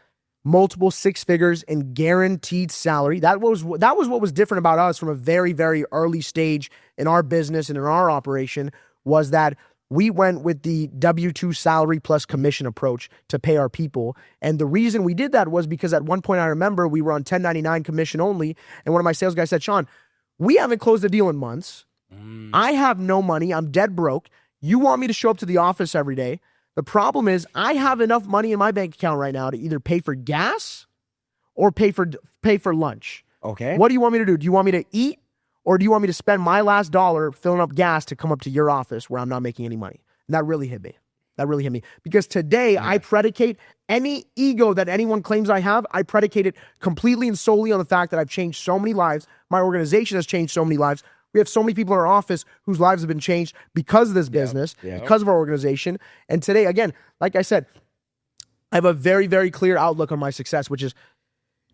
multiple six figures in guaranteed salary. That was what was different about us from a very, very early stage in our business and in our operation, was that we went with the W-2 salary plus commission approach to pay our people. And the reason we did that was because at one point I remember we were on 1099 commission only. And one of my sales guys said, Shawn, we haven't closed a deal in months. I have no money. I'm dead broke. You want me to show up to the office every day. The problem is I have enough money in my bank account right now to either pay for gas or pay for lunch. Okay. What do you want me to do? Do you want me to eat? Or do you want me to spend my last dollar filling up gas to come up to your office where I'm not making any money? And that really hit me. Because today I predicate any ego that anyone claims I have, I predicate it completely and solely on the fact that I've changed so many lives. My organization has changed so many lives. We have so many people in our office whose lives have been changed because of this business, because of our organization. And today, again, like I said, I have a very, very clear outlook on my success, which is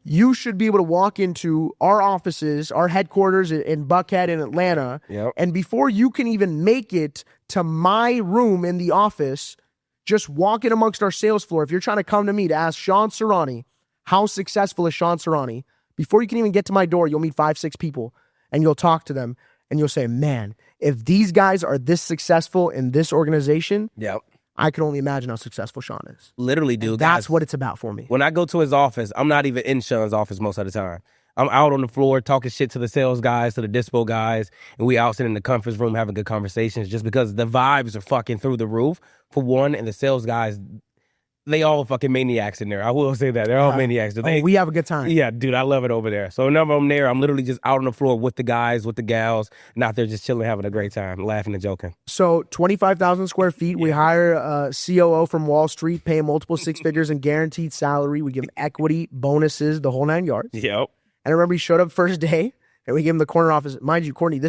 you should be able to walk into our offices, our headquarters in Buckhead in Atlanta, and before you can even make it to my room in the office, just walk in amongst our sales floor. If you're trying to come to me to ask Shawn Surani, how successful is Shawn Surani, before you can even get to my door, you'll meet 5-6 people, and you'll talk to them, and you'll say, man, if these guys are this successful in this organization, I can only imagine how successful Shawn is. Literally, dude. That's what it's about for me. When I go to his office, I'm not even in Shawn's office most of the time. I'm out on the floor talking shit to the sales guys, to the dispo guys, and we out sitting in the conference room having good conversations just because the vibes are fucking through the roof, for one, and the sales guys, they all fucking maniacs in there. I will say that. They're all maniacs. We have a good time. Yeah, dude, I love it over there. So whenever I'm there, I'm literally just out on the floor with the guys, with the gals, and out there just chilling, having a great time, laughing and joking. So 25,000 square feet. We hire a COO from Wall Street, pay him multiple six figures in guaranteed salary. We give him equity, bonuses, the whole 9 yards. Yep. And I remember he showed up first day, and we gave him the corner office. Mind you, Courtney,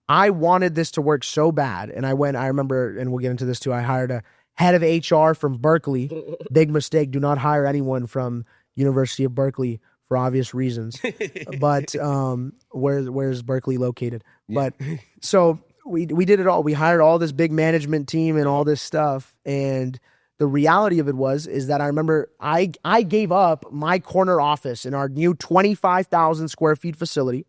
I wanted this to work so bad. And I remember, and we'll get into this too, I hired a head of HR from Berkeley. Big mistake. Do not hire anyone from University of Berkeley for obvious reasons. But where's Berkeley located? But so we did it all. We hired all this big management team and all this stuff. And the reality of it is that I remember I gave up my corner office in our new 25,000 square feet facility.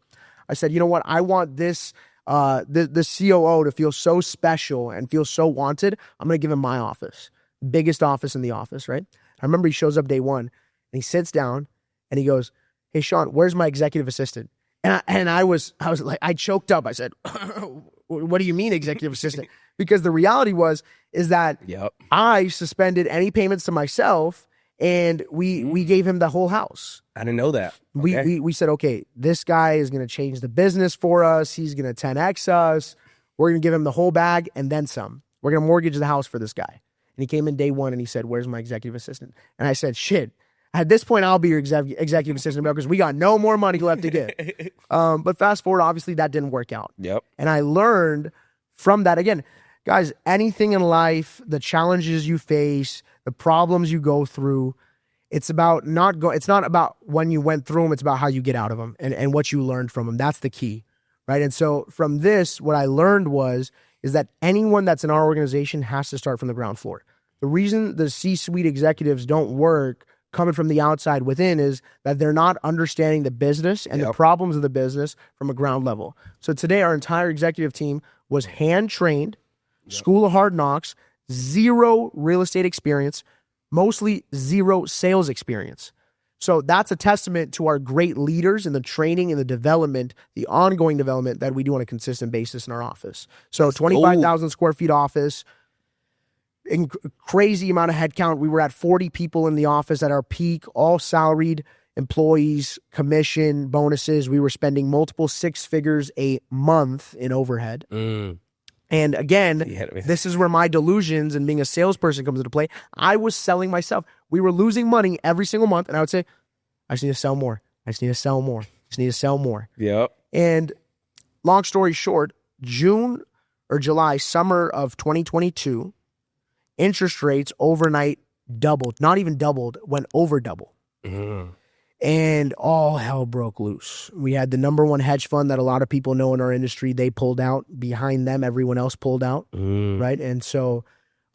I said, you know what? I want this the COO to feel so special and feel so wanted. I'm going to give him my office, biggest office in the office, right? I remember he shows up day one and he sits down and he goes, hey, Shawn, where's my executive assistant? And I was like, I choked up. I said, what do you mean executive assistant? Because the reality is that I suspended any payments to myself and we gave him the whole house. I didn't know that. Okay. We said, okay, this guy is going to change the business for us. He's going to 10X us. We're going to give him the whole bag and then some. We're going to mortgage the house for this guy. And he came in day one and he said, where's my executive assistant? And I said, shit, at this point, I'll be your executive assistant because we got no more money left to give. But fast forward, obviously that didn't work out. And I learned from that, again, guys, anything in life, the challenges you face, the problems you go through, it's about it's not about when you went through them, it's about how you get out of them and what you learned from them. That's the key, right? And so from this, what I learned is that anyone that's in our organization has to start from the ground floor. The reason the C-suite executives don't work coming from the outside within is that they're not understanding the business and the problems of the business from a ground level. So today, our entire executive team was hand-trained, School of Hard Knocks, 0 real estate experience, mostly 0 sales experience. So that's a testament to our great leaders and the training and the development, the ongoing development that we do on a consistent basis in our office. So 25,000 square feet office, crazy amount of headcount. We were at 40 people in the office at our peak, all salaried employees, commission, bonuses. We were spending multiple 6 figures a month in overhead. And again, this is where my delusions and being a salesperson comes into play. I was selling myself. We were losing money every single month. And I would say, I just need to sell more. I just need to sell more. I just need to sell more. Yep. And long story short, June or July, summer of 2022, interest rates overnight doubled, not even doubled, went over double. And all hell broke loose. We had the number one hedge fund that a lot of people know in our industry. They pulled out. Behind them, everyone else pulled out, right? And so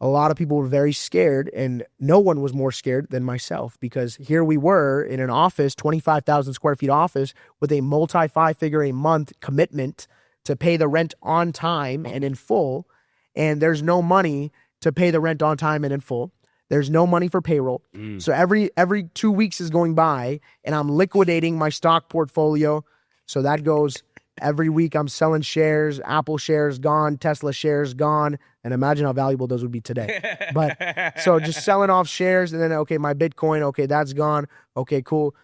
a lot of people were very scared, and no one was more scared than myself, because here we were in an office, 25,000 square feet office, with a multi-five-figure a month commitment to pay the rent on time and in full, and there's no money to pay the rent on time and in full. There's no money for payroll. So every 2 weeks is going by, and I'm liquidating my stock portfolio. So that goes every week. I'm selling shares, Apple shares gone, Tesla shares gone. And imagine how valuable those would be today. But so just selling off shares, and then, okay, my Bitcoin, okay, that's gone. Okay, cool.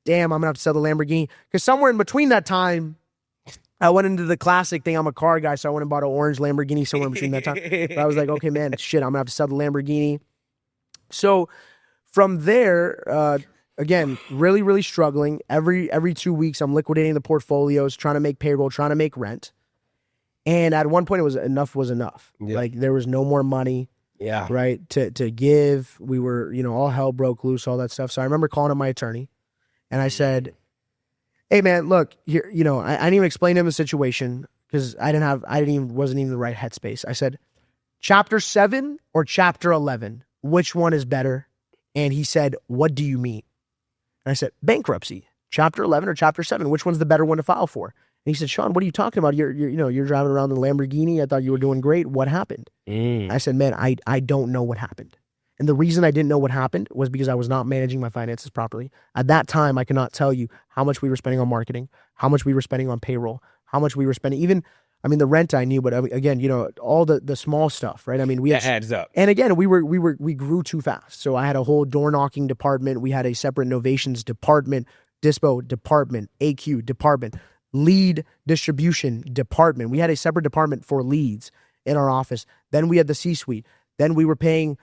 Damn, I'm going to have to sell the Lamborghini. Because somewhere in between that time, I went into the classic thing. I'm a car guy, so I went and bought an orange Lamborghini somewhere in between that time. But I was like, okay, man, shit, I'm going to have to sell the Lamborghini. So from there, again, really, really struggling. Every 2 weeks, I'm liquidating the portfolios, trying to make payroll, trying to make rent. And at one point, it was enough. Yeah. Like, there was no more money, right, to give. We were, all hell broke loose, all that stuff. So I remember calling up my attorney, and I said, hey, man, look, here, I didn't even explain to him the situation, because wasn't even the right headspace. I said, Chapter 7 or Chapter 11? Which one is better? And he said, what do you mean? And I said, bankruptcy, Chapter 11 or Chapter 7? Which one's the better one to file for? And he said, Shawn, what are you talking about? You're driving around the Lamborghini. I thought you were doing great. What happened? I said, man, I don't know what happened. And the reason I didn't know what happened was because I was not managing my finances properly. At that time, I could not tell you how much we were spending on marketing, how much we were spending on payroll, how much we were spending, the rent I knew, but again, all the small stuff, right? That adds up. And again, we grew too fast. So I had a whole door knocking department. We had a separate innovations department, dispo department, AQ department, lead distribution department. We had a separate department for leads in our office. Then we had the C-suite. Then we were paying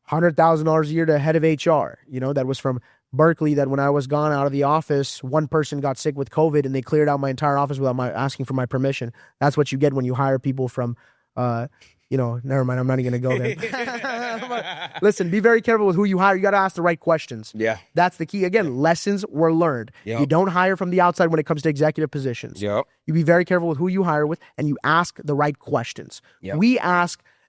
$100,000 a year to head of HR, that was from Berkeley, that when I was gone out of the office, one person got sick with COVID and they cleared out my entire office without asking for my permission. That's what you get when you hire people from, never mind, I'm not even going to go there. Listen, be very careful with who you hire. You got to ask the right questions. Yeah. That's the key. Again, lessons were learned. Yep. You don't hire from the outside when it comes to executive positions. Yep. You be very careful with who you hire with, and you ask the right questions. Yep.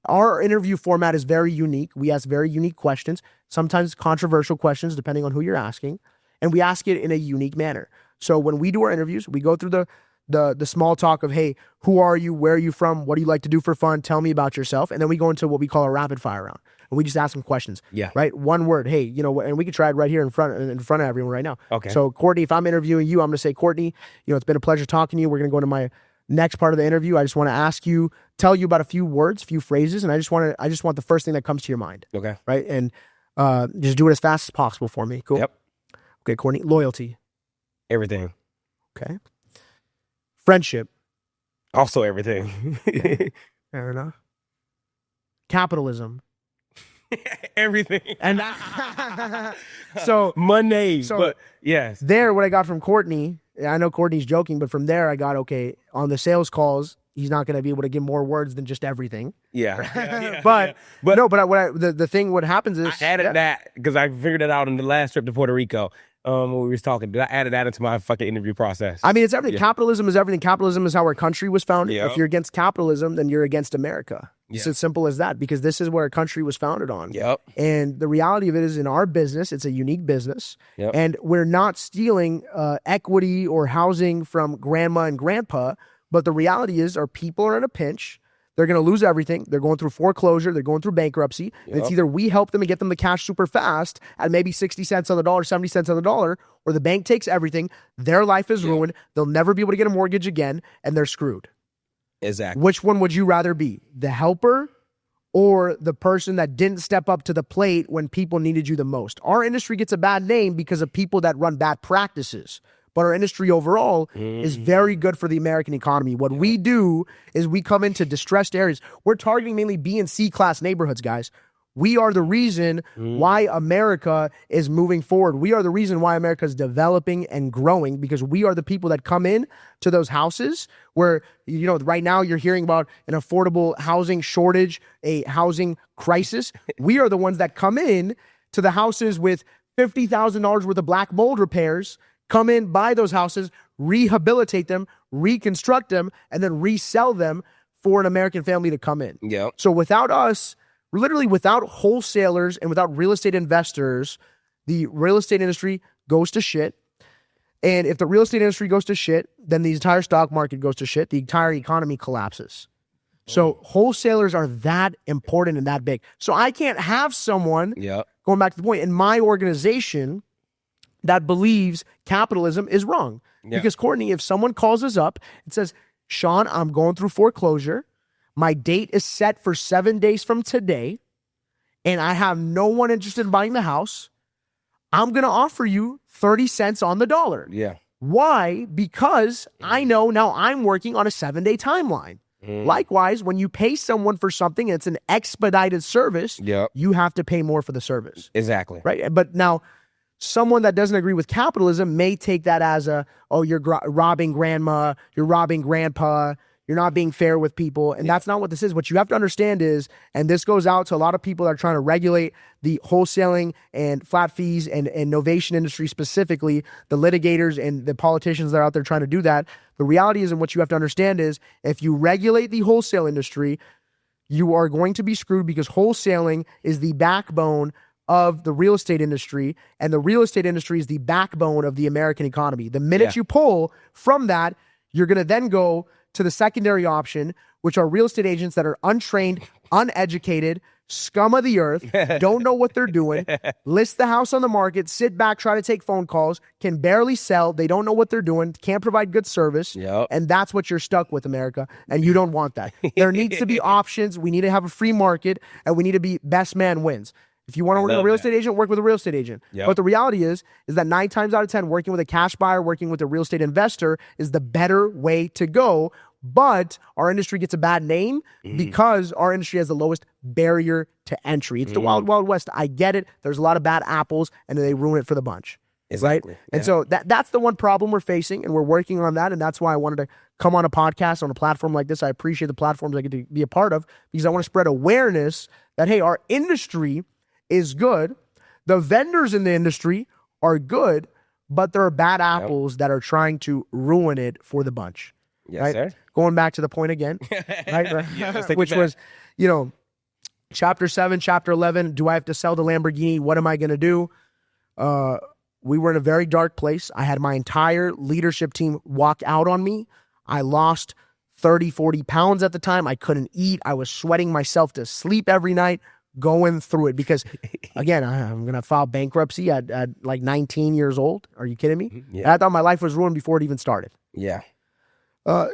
Our interview format is very unique. We ask very unique questions, sometimes controversial questions, depending on who you're asking, and we ask it in a unique manner. So when we do our interviews, we go through the small talk of, hey, who are you? Where are you from? What do you like to do for fun? Tell me about yourself. And then we go into what we call a rapid fire round, and we just ask them questions. Yeah. Right? One word. Hey, and we can try it right here in front of everyone right now. Okay. So Courtney, if I'm interviewing you, I'm going to say, Courtney, it's been a pleasure talking to you. We're going to go into my next part of the interview. I just want to tell you about a few words, few phrases, and I just want the first thing that comes to your mind. Okay. Right? And just do it as fast as possible for me. Cool? Yep. Okay, Courtney. Loyalty. Everything. Okay. Friendship. Also everything. Fair enough. Capitalism. Everything. And so money. So but yes. There, what I got from Courtney, I know Courtney's joking, but from there I got, okay, on the sales calls, he's not going to be able to give more words than just everything. Yeah. But the thing, what happens is, I added that because I figured it out on the last trip to Puerto Rico. When we was talking, I added that into my fucking interview process. It's everything. Yeah. Capitalism is everything. Capitalism is how our country was founded. Yep. If you're against capitalism, then you're against America. Yep. It's as simple as that, because this is where our country was founded on. Yep. And the reality of it is, in our business, it's a unique business. Yep. And we're not stealing equity or housing from grandma and grandpa. But the reality is, our people are in a pinch. They're going to lose everything. They're going through foreclosure. They're going through bankruptcy. Yep. And it's either we help them and get them the cash super fast at maybe 60 cents on the dollar, 70 cents on the dollar, or the bank takes everything. Their life is ruined. They'll never be able to get a mortgage again, and they're screwed. Exactly. Which one would you rather be? The helper or the person that didn't step up to the plate when people needed you the most? Our industry gets a bad name because of people that run bad practices. But our industry overall is very good for the American economy. What we do is we come into distressed areas. We're targeting mainly B and C class neighborhoods, guys. We are the reason why America is moving forward. We are the reason why America is developing and growing, because we are the people that come in to those houses where, you know, right now you're hearing about an affordable housing shortage, a housing crisis. We are the ones that come in to the houses with $50,000 worth of black mold repairs, come in, buy those houses, rehabilitate them, reconstruct them, and then resell them for an American family to come in. Yeah. So without us, literally without wholesalers and without real estate investors, the real estate industry goes to shit. And if the real estate industry goes to shit, then the entire stock market goes to shit. The entire economy collapses. So wholesalers are that important and that big. So I can't have someone, going back to the point, in my organization that believes capitalism is wrong. Because, Courtney, if someone calls us up and says, Shawn, I'm going through foreclosure, my date is set for 7 days from today, and I have no one interested in buying the house, I'm going to offer you 30 cents on the dollar. Yeah. Why? Because I know now I'm working on a 7-day timeline. Likewise, when you pay someone for something and it's an expedited service, you have to pay more for the service. Exactly. Right? But now, someone that doesn't agree with capitalism may take that as you're robbing grandma, you're robbing grandpa, you're not being fair with people. And that's not what this is. What you have to understand is, and this goes out to a lot of people that are trying to regulate the wholesaling and flat fees and innovation industry, specifically the litigators and the politicians that are out there trying to do that. The reality is, and what you have to understand is, if you regulate the wholesale industry, you are going to be screwed, because wholesaling is the backbone of the real estate industry, and the real estate industry is the backbone of the American economy. The minute you pull from that, you're going to then go to the secondary option, which are real estate agents that are untrained, uneducated, scum of the earth, don't know what they're doing, list the house on the market, sit back, try to take phone calls, can barely sell, they don't know what they're doing, can't provide good service, and that's what you're stuck with, America, and you don't want that. There needs to be options. We need to have a free market, and we need to be best man wins. If you want to work with a real estate agent, work with a real estate agent. But the reality is that 9 times out of 10, working with a cash buyer, working with a real estate investor is the better way to go. But our industry gets a bad name because our industry has the lowest barrier to entry. It's the wild, wild west. I get it. There's a lot of bad apples, and they ruin it for the bunch. Exactly. Right? And so that's the one problem we're facing, and we're working on that. And that's why I wanted to come on a podcast on a platform like this. I appreciate the platforms I get to be a part of, because I want to spread awareness that, hey, our industry is good. The vendors in the industry are good, but there are bad apples that are trying to ruin it for the bunch. Yes, sir. Going back to the point again, right? Which was, you know, chapter 7, chapter 11, do I have to sell the Lamborghini? What am I going to do? We were in a very dark place. I had my entire leadership team walk out on me. I lost 30, 40 pounds at the time. I couldn't eat. I was sweating myself to sleep every night, going through it, because again, I'm going to file bankruptcy at like 19 years old. Are you kidding me? Yeah. I thought my life was ruined before it even started. Yeah.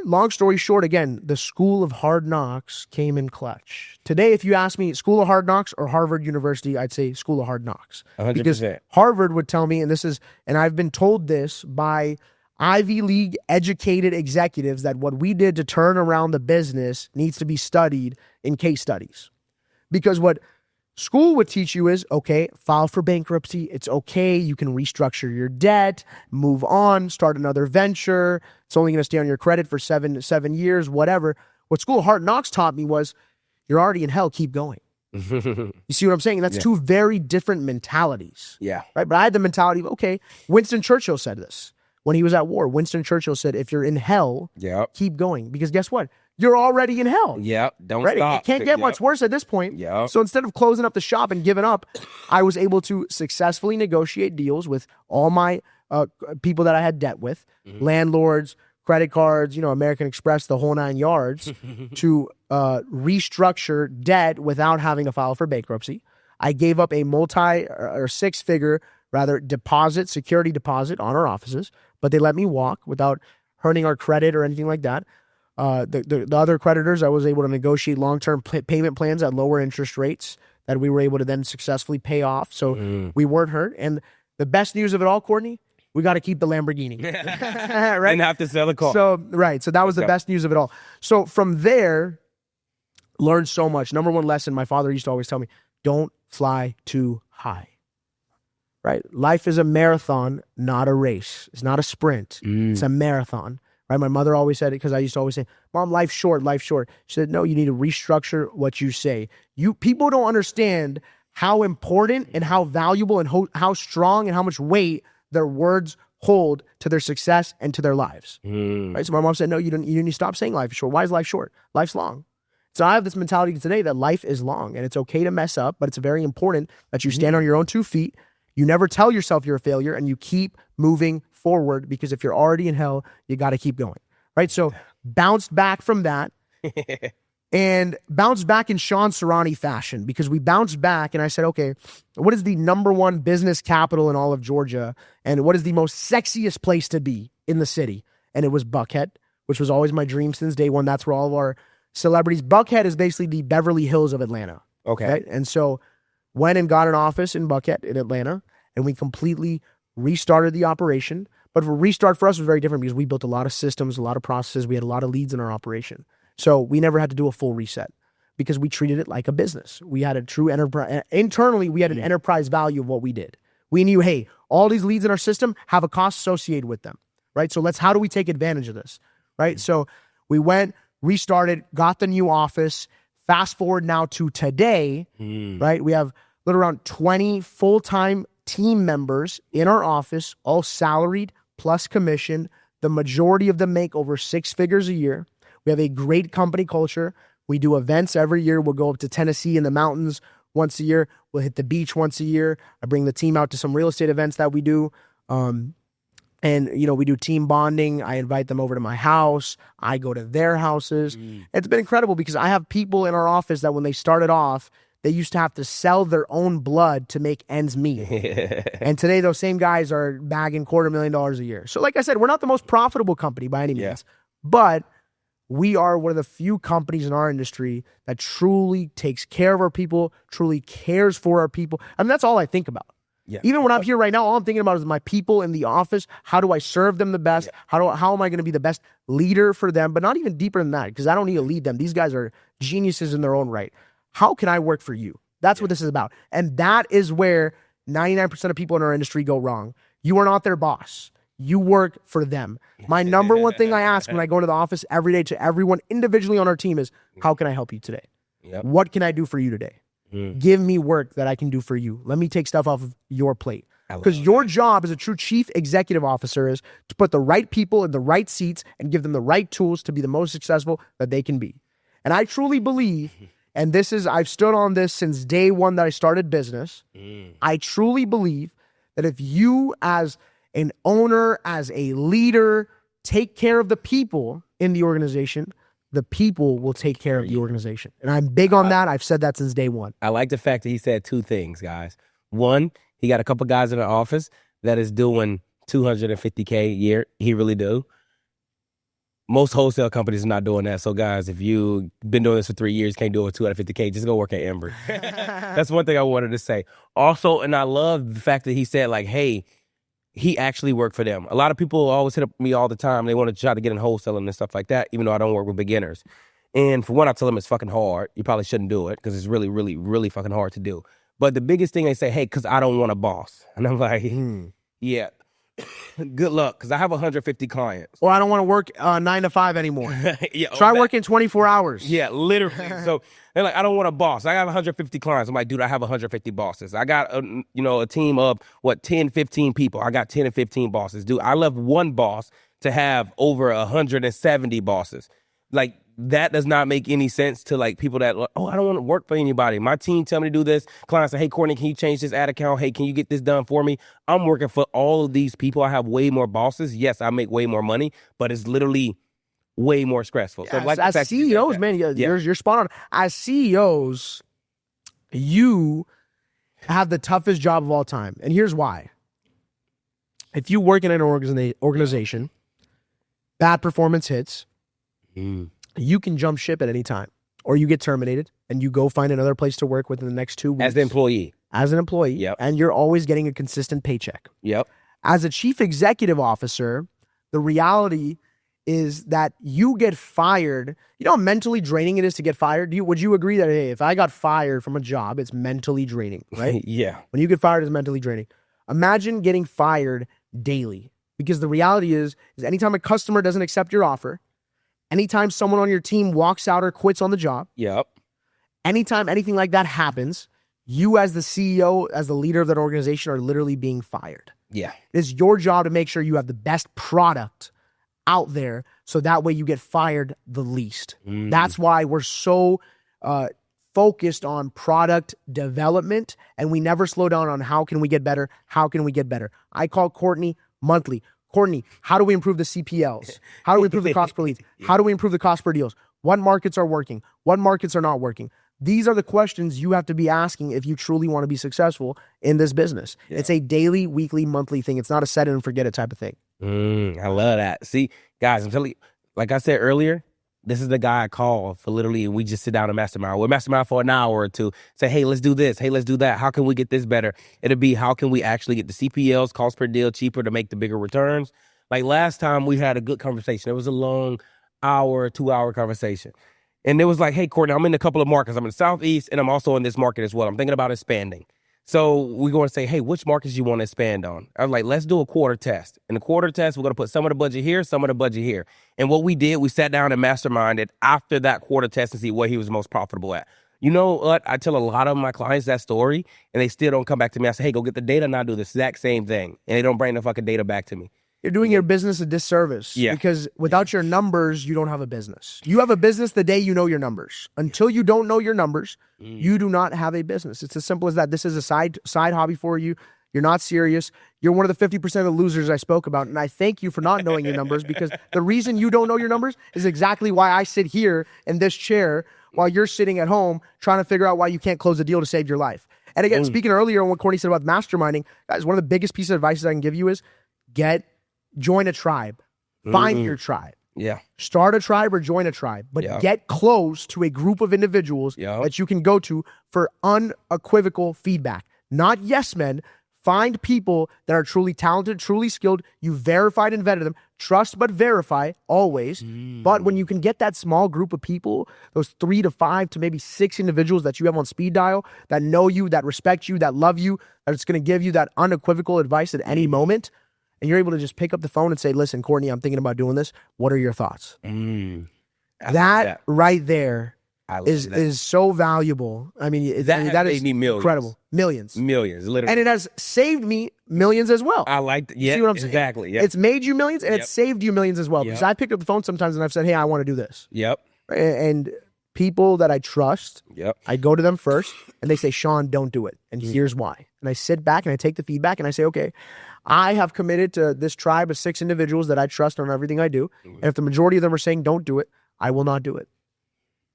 Long story short, again, the school of hard knocks came in clutch. Today, if you ask me school of hard knocks or Harvard University, I'd say school of hard knocks. 100%. Because Harvard would tell me, and I've been told this by Ivy League educated executives, that what we did to turn around the business needs to be studied in case studies. Because what school would teach you is, okay, file for bankruptcy. It's okay. You can restructure your debt, move on, start another venture. It's only going to stay on your credit for seven years, whatever. What School of Hard Knocks taught me was, you're already in hell, keep going. You see what I'm saying? That's two very different mentalities. Yeah. Right? But I had the mentality of, okay, Winston Churchill said this when he was at war. Winston Churchill said, if you're in hell, keep going. Because guess what? You're already in hell. Yeah, don't right? stop. It can't get much worse at this point. Yeah. So instead of closing up the shop and giving up, I was able to successfully negotiate deals with all my people that I had debt with, landlords, credit cards, American Express, the whole 9 yards, to restructure debt without having to file for bankruptcy. I gave up a six-figure, security deposit on our offices, but they let me walk without hurting our credit or anything like that. The other creditors, I was able to negotiate long-term payment plans at lower interest rates that we were able to then successfully pay off. So we weren't hurt. And the best news of it all, Courtney, we got to keep the Lamborghini. Right? Didn't have to sell the car. So that was the best news of it all. So from there, learned so much. Number one lesson my father used to always tell me, don't fly too high. Right? Life is a marathon, not a race. It's not a sprint. It's a marathon. Right? My mother always said it because I used to always say, Mom, life's short, life's short. She said, no, you need to restructure what you say. People don't understand how important and how valuable and how strong and how much weight their words hold to their success and to their lives. Right? So my mom said, no, you need to stop saying life is short. Why is life short? Life's long. So I have this mentality today that life is long and it's okay to mess up, but it's very important that you stand on your own 2 feet. You never tell yourself you're a failure and you keep moving forward, because if you're already in hell, you got to keep going. Right? So bounced back from that and bounced back in Shawn Surani fashion, because we bounced back and I said, okay, what is the #1 business capital in all of Georgia? And what is the most sexiest place to be in the city? And it was Buckhead, which was always my dream since day one. That's where all of our celebrities. Buckhead is basically the Beverly Hills of Atlanta. Okay. Right? And so went and got an office in Buckhead in Atlanta, and we completely restarted the operation. But the restart for us was very different because we built a lot of systems, a lot of processes. We had a lot of leads in our operation. So we never had to do a full reset because we treated it like a business. We had a true enterprise. Internally, we had an enterprise value of what we did. We knew, hey, all these leads in our system have a cost associated with them, right? So how do we take advantage of this, right? So we went, restarted, got the new office. Fast forward now to today, right? We have around 20 full-time team members in our office, all salaried plus commission. The majority of them make over 6 figures a year. We have a great company culture. We do events every year. We'll go up to Tennessee in the mountains once a year. We'll hit the beach once a year. I bring the team out to some real estate events that we do. And, we do team bonding. I invite them over to my house. I go to their houses. It's been incredible because I have people in our office that when they started off, they used to have to sell their own blood to make ends meet. And today, those same guys are bagging $250,000 a year. So like I said, we're not the most profitable company by any means, but we are one of the few companies in our industry that truly takes care of our people, truly cares for our people. I mean, that's all I think about. Yeah. Even when I'm here right now, all I'm thinking about is my people in the office. How do I serve them the best? How am I going to be the best leader for them? But not even deeper than that, because I don't need to lead them. These guys are geniuses in their own right. How can I work for you? That's what this is about. And that is where 99% of people in our industry go wrong. You are not their boss. You work for them. My #1 thing I ask when I go into the office every day to everyone individually on our team is, how can I help you today? What can I do for you today? Give me work that I can do for you. Let me take stuff off of your plate. Because your job as a true chief executive officer is to put the right people in the right seats and give them the right tools to be the most successful that they can be. And I truly believe, and I've stood on this since day one that I started business. I truly believe that if you as an owner, as a leader, take care of the people in the organization, the people will take care of the organization. And I'm big on that. I've said that since day one. I like the fact that he said 2 things, guys. One, he got a couple guys in the office that is doing $250K a year. He really do. Most wholesale companies are not doing that. So guys, if you've been doing this for 3 years, can't do it with $250K, just go work at Ember. That's one thing I wanted to say. Also, and I love the fact that he said, like, hey, he actually worked for them. A lot of people always hit up me all the time. They want to try to get in wholesaling and stuff like that, even though I don't work with beginners. And for one, I tell them it's fucking hard. You probably shouldn't do it because it's really, really, really fucking hard to do. But the biggest thing they say, hey, because I don't want a boss. And I'm like, yeah, good luck, because I have 150 clients. Or I don't want to work 9 to 5 anymore. Try working 24 hours. Yeah, literally. So they're like, I don't want a boss. I have 150 clients. I'm like, dude, I have 150 bosses. I got a team of 10, 15 people. I got 10 and 15 bosses. Dude, I left one boss to have over 170 bosses. Like, that does not make any sense to like people that, oh, I don't want to work for anybody. My team tell me to do this. Clients say, hey, Courtney, can you change this ad account? Hey, can you get this done for me? I'm working for all of these people. I have way more bosses. Yes, I make way more money, but it's literally way more stressful. So like as CEOs, man, you're spot on. As CEOs, you have the toughest job of all time. And here's why. If you work in an organization, bad performance hits, you can jump ship at any time, or you get terminated and you go find another place to work within the next 2 weeks. As an employee. As an employee. Yep. And you're always getting a consistent paycheck. Yep. As a chief executive officer, the reality is that you get fired. You know how mentally draining it is to get fired? Would you agree that, hey, if I got fired from a job, it's mentally draining, right? Yeah. When you get fired, it's mentally draining. Imagine getting fired daily. Because the reality is anytime a customer doesn't accept your offer, anytime someone on your team walks out or quits on the job, Yep. anytime anything like that happens, you as the CEO, as the leader of that organization are literally being fired. Yeah. It is your job to make sure you have the best product out there so that way you get fired the least. That's why we're so focused on product development and we never slow down on how can we get better? How can we get better? I call Courtney monthly. Courtney, how do we improve the CPLs? How do we improve the cost per leads? How do we improve the cost per deals? What markets are working? What markets are not working? These are the questions you have to be asking if you truly want to be successful in this business. Yeah. It's a daily, weekly, monthly thing. It's not a set it and forget it type of thing. I love that. See, guys, I'm telling you, like I said earlier, this is the guy I call for literally, we just sit down and mastermind. We'll mastermind for an hour or two. Say, hey, let's do this. Hey, let's do that. How can we get this better? It'll be, how can we actually get the CPLs, cost per deal, cheaper to make the bigger returns? Like last time we had a good conversation. It was a long hour, 2-hour conversation. And it was like, hey, Courtney, I'm in a couple of markets. I'm in the Southeast and I'm also in this market as well. I'm thinking about expanding. So we're going to say, hey, which markets you want to expand on? I was like, let's do a quarter test. In the quarter test, we're going to put some of the budget here, some of the budget here. And what we did, we sat down and masterminded after that quarter test and see what he was most profitable at. You know what? I tell a lot of my clients that story and they still don't come back to me. I say, hey, go get the data and I'll do the exact same thing. And they don't bring the fucking data back to me. You're doing your business a disservice because without your numbers, you don't have a business. You have a business the day you know your numbers. Until you don't know your numbers, you do not have a business. It's as simple as that. This is a side hobby for you. You're not serious. You're one of the 50% of the losers I spoke about. And I thank you for not knowing your numbers because the reason you don't know your numbers is exactly why I sit here in this chair while you're sitting at home trying to figure out why you can't close a deal to save your life. And again, speaking earlier on what Courtney said about masterminding, guys, one of the biggest pieces of advice I can give you is join a tribe. Find your tribe. Yeah. Start a tribe or join a tribe, but get close to a group of individuals that you can go to for unequivocal feedback. Not yes men. Find people that are truly talented, truly skilled. You verified and vetted them. Trust but verify always. But when you can get that small group of people, those 3 to 5 to maybe 6 individuals that you have on speed dial that know you, that respect you, that love you, that it's going to give you that unequivocal advice at any moment, and you're able to just pick up the phone and say, listen, Courtney, I'm thinking about doing this. What are your thoughts? That right there is so valuable. I mean, that is incredible. Millions, literally. And it has saved me millions as well. I like that. Yeah, see what I'm saying? Exactly. It's made you millions and it's saved you millions as well. Because I pick up the phone sometimes and I've said, hey, I want to do this. And people that I trust, I go to them first and they say, Shawn, don't do it. And here's why. And I sit back and I take the feedback and I say, okay, I have committed to this tribe of 6 individuals that I trust on everything I do. And if the majority of them are saying don't do it, I will not do it.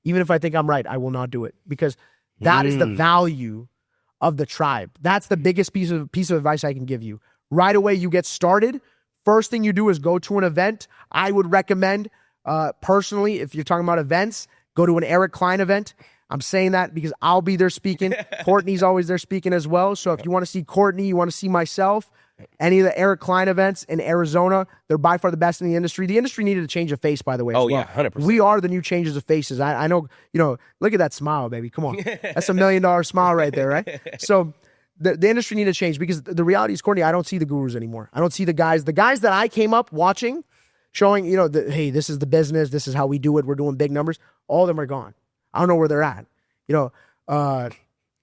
Even if I think I'm right, I will not do it. Because that is the value of the tribe. That's the biggest piece of advice I can give you. Right away, you get started. First thing you do is go to an event. I would recommend, personally, if you're talking about events, go to an Eric Klein event. I'm saying that because I'll be there speaking. Courtney's always there speaking as well. So if you want to see Courtney, you want to see myself, any of the Eric Klein events in Arizona, they're by far the best in the industry. The industry needed a change of face, by the way. Oh, yeah, 100%. We are the new changes of faces. I know, look at that smile, baby. Come on. That's $1 million smile right there, right? So the industry needed a change because the reality is, Courtney, I don't see the gurus anymore. I don't see the guys that I came up watching, showing, hey, this is the business. This is how we do it. We're doing big numbers. All of them are gone. I don't know where they're at.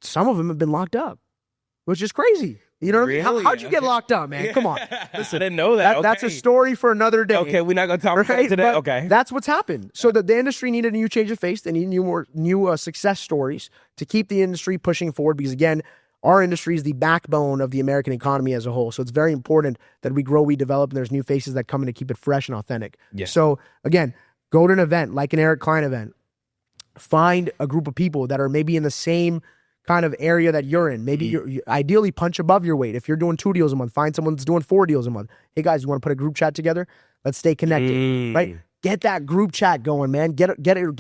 Some of them have been locked up, which is crazy. You know what I mean? How'd you get locked up, man? Come on. Listen, I didn't know that. That's a story for another day. Okay, we're not going to talk about it today. But okay. That's what's happened. So the industry needed a new change of face. They need new success stories to keep the industry pushing forward because, again, our industry is the backbone of the American economy as a whole. So it's very important that we grow, we develop, and there's new faces that come in to keep it fresh and authentic. Yeah. So, again, go to an event like an Eric Klein event. Find a group of people that are maybe in the same kind of area that you're in. Maybe you ideally punch above your weight. If you're doing 2 deals a month, find someone that's doing 4 deals a month. Hey guys, you want to put a group chat together? Let's stay connected, right? Get that group chat going, man. Get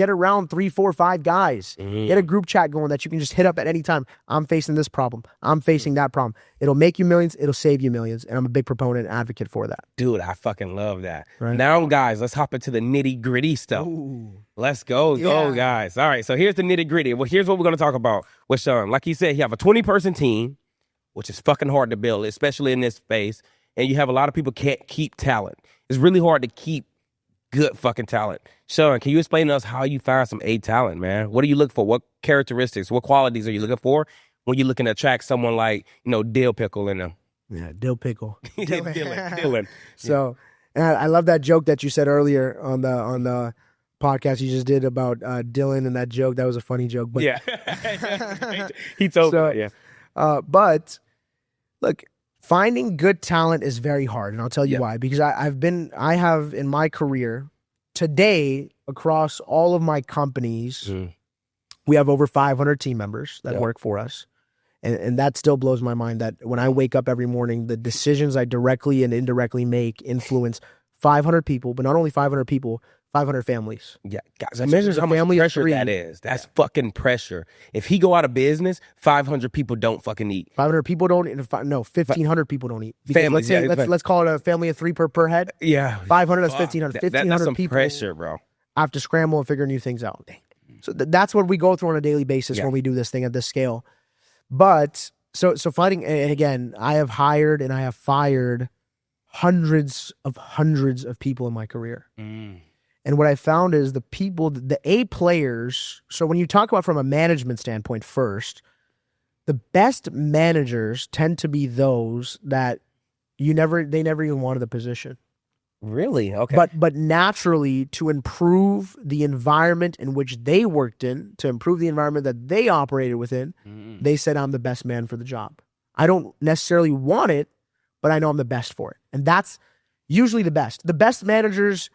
around 3, 4, 5 guys. Get a group chat going that you can just hit up at any time. I'm facing this problem. I'm facing that problem. It'll make you millions. It'll save you millions. And I'm a big proponent and advocate for that. Dude, I fucking love that. Right. Now, guys, let's hop into the nitty gritty stuff. Ooh. Let's go, guys. All right, so here's the nitty gritty. Well, here's what we're going to talk about with Shawn. Like he said, you have a 20-person team, which is fucking hard to build, especially in this space. And you have a lot of people can't keep talent. It's really hard to keep good fucking talent. Shawn, can you explain to us how you find some A talent, man? What do you look for? What characteristics, what qualities are you looking for when you're looking to attract someone like, Dill Pickle in them? Yeah, Dill Pickle. Dylan. So, and I love that joke that you said earlier on the podcast you just did about Dylan and that joke. That was a funny joke. But, yeah. He told me, yeah. But, look, finding good talent is very hard, and I'll tell you why. Because I have in my career today across all of my companies, we have over 500 team members that work for us, and that still blows my mind. That when I wake up every morning, the decisions I directly and indirectly make influence 500 people, but not only 500 people. 500 families. Yeah, guys, imagine how much pressure that is. That's fucking pressure. If he go out of business, 500 people don't fucking eat. 500 people don't eat. No, 1,500 people don't eat. Families, let's call it a family of 3 per head. Yeah. 500, that's 1,500. 1,500 that's some people pressure, bro. have to scramble and figure new things out. So that's what we go through on a daily basis when we do this thing at this scale. But, so finding, and again, I have hired and I have fired hundreds of people in my career. And what I found is the people, the A players, so when you talk about from a management standpoint first, the best managers tend to be those that they never even wanted the position. Really? Okay. But naturally, to improve the environment in which they worked in, to improve the environment that they operated within, they said, I'm the best man for the job. I don't necessarily want it, but I know I'm the best for it. And that's usually the best. The best managers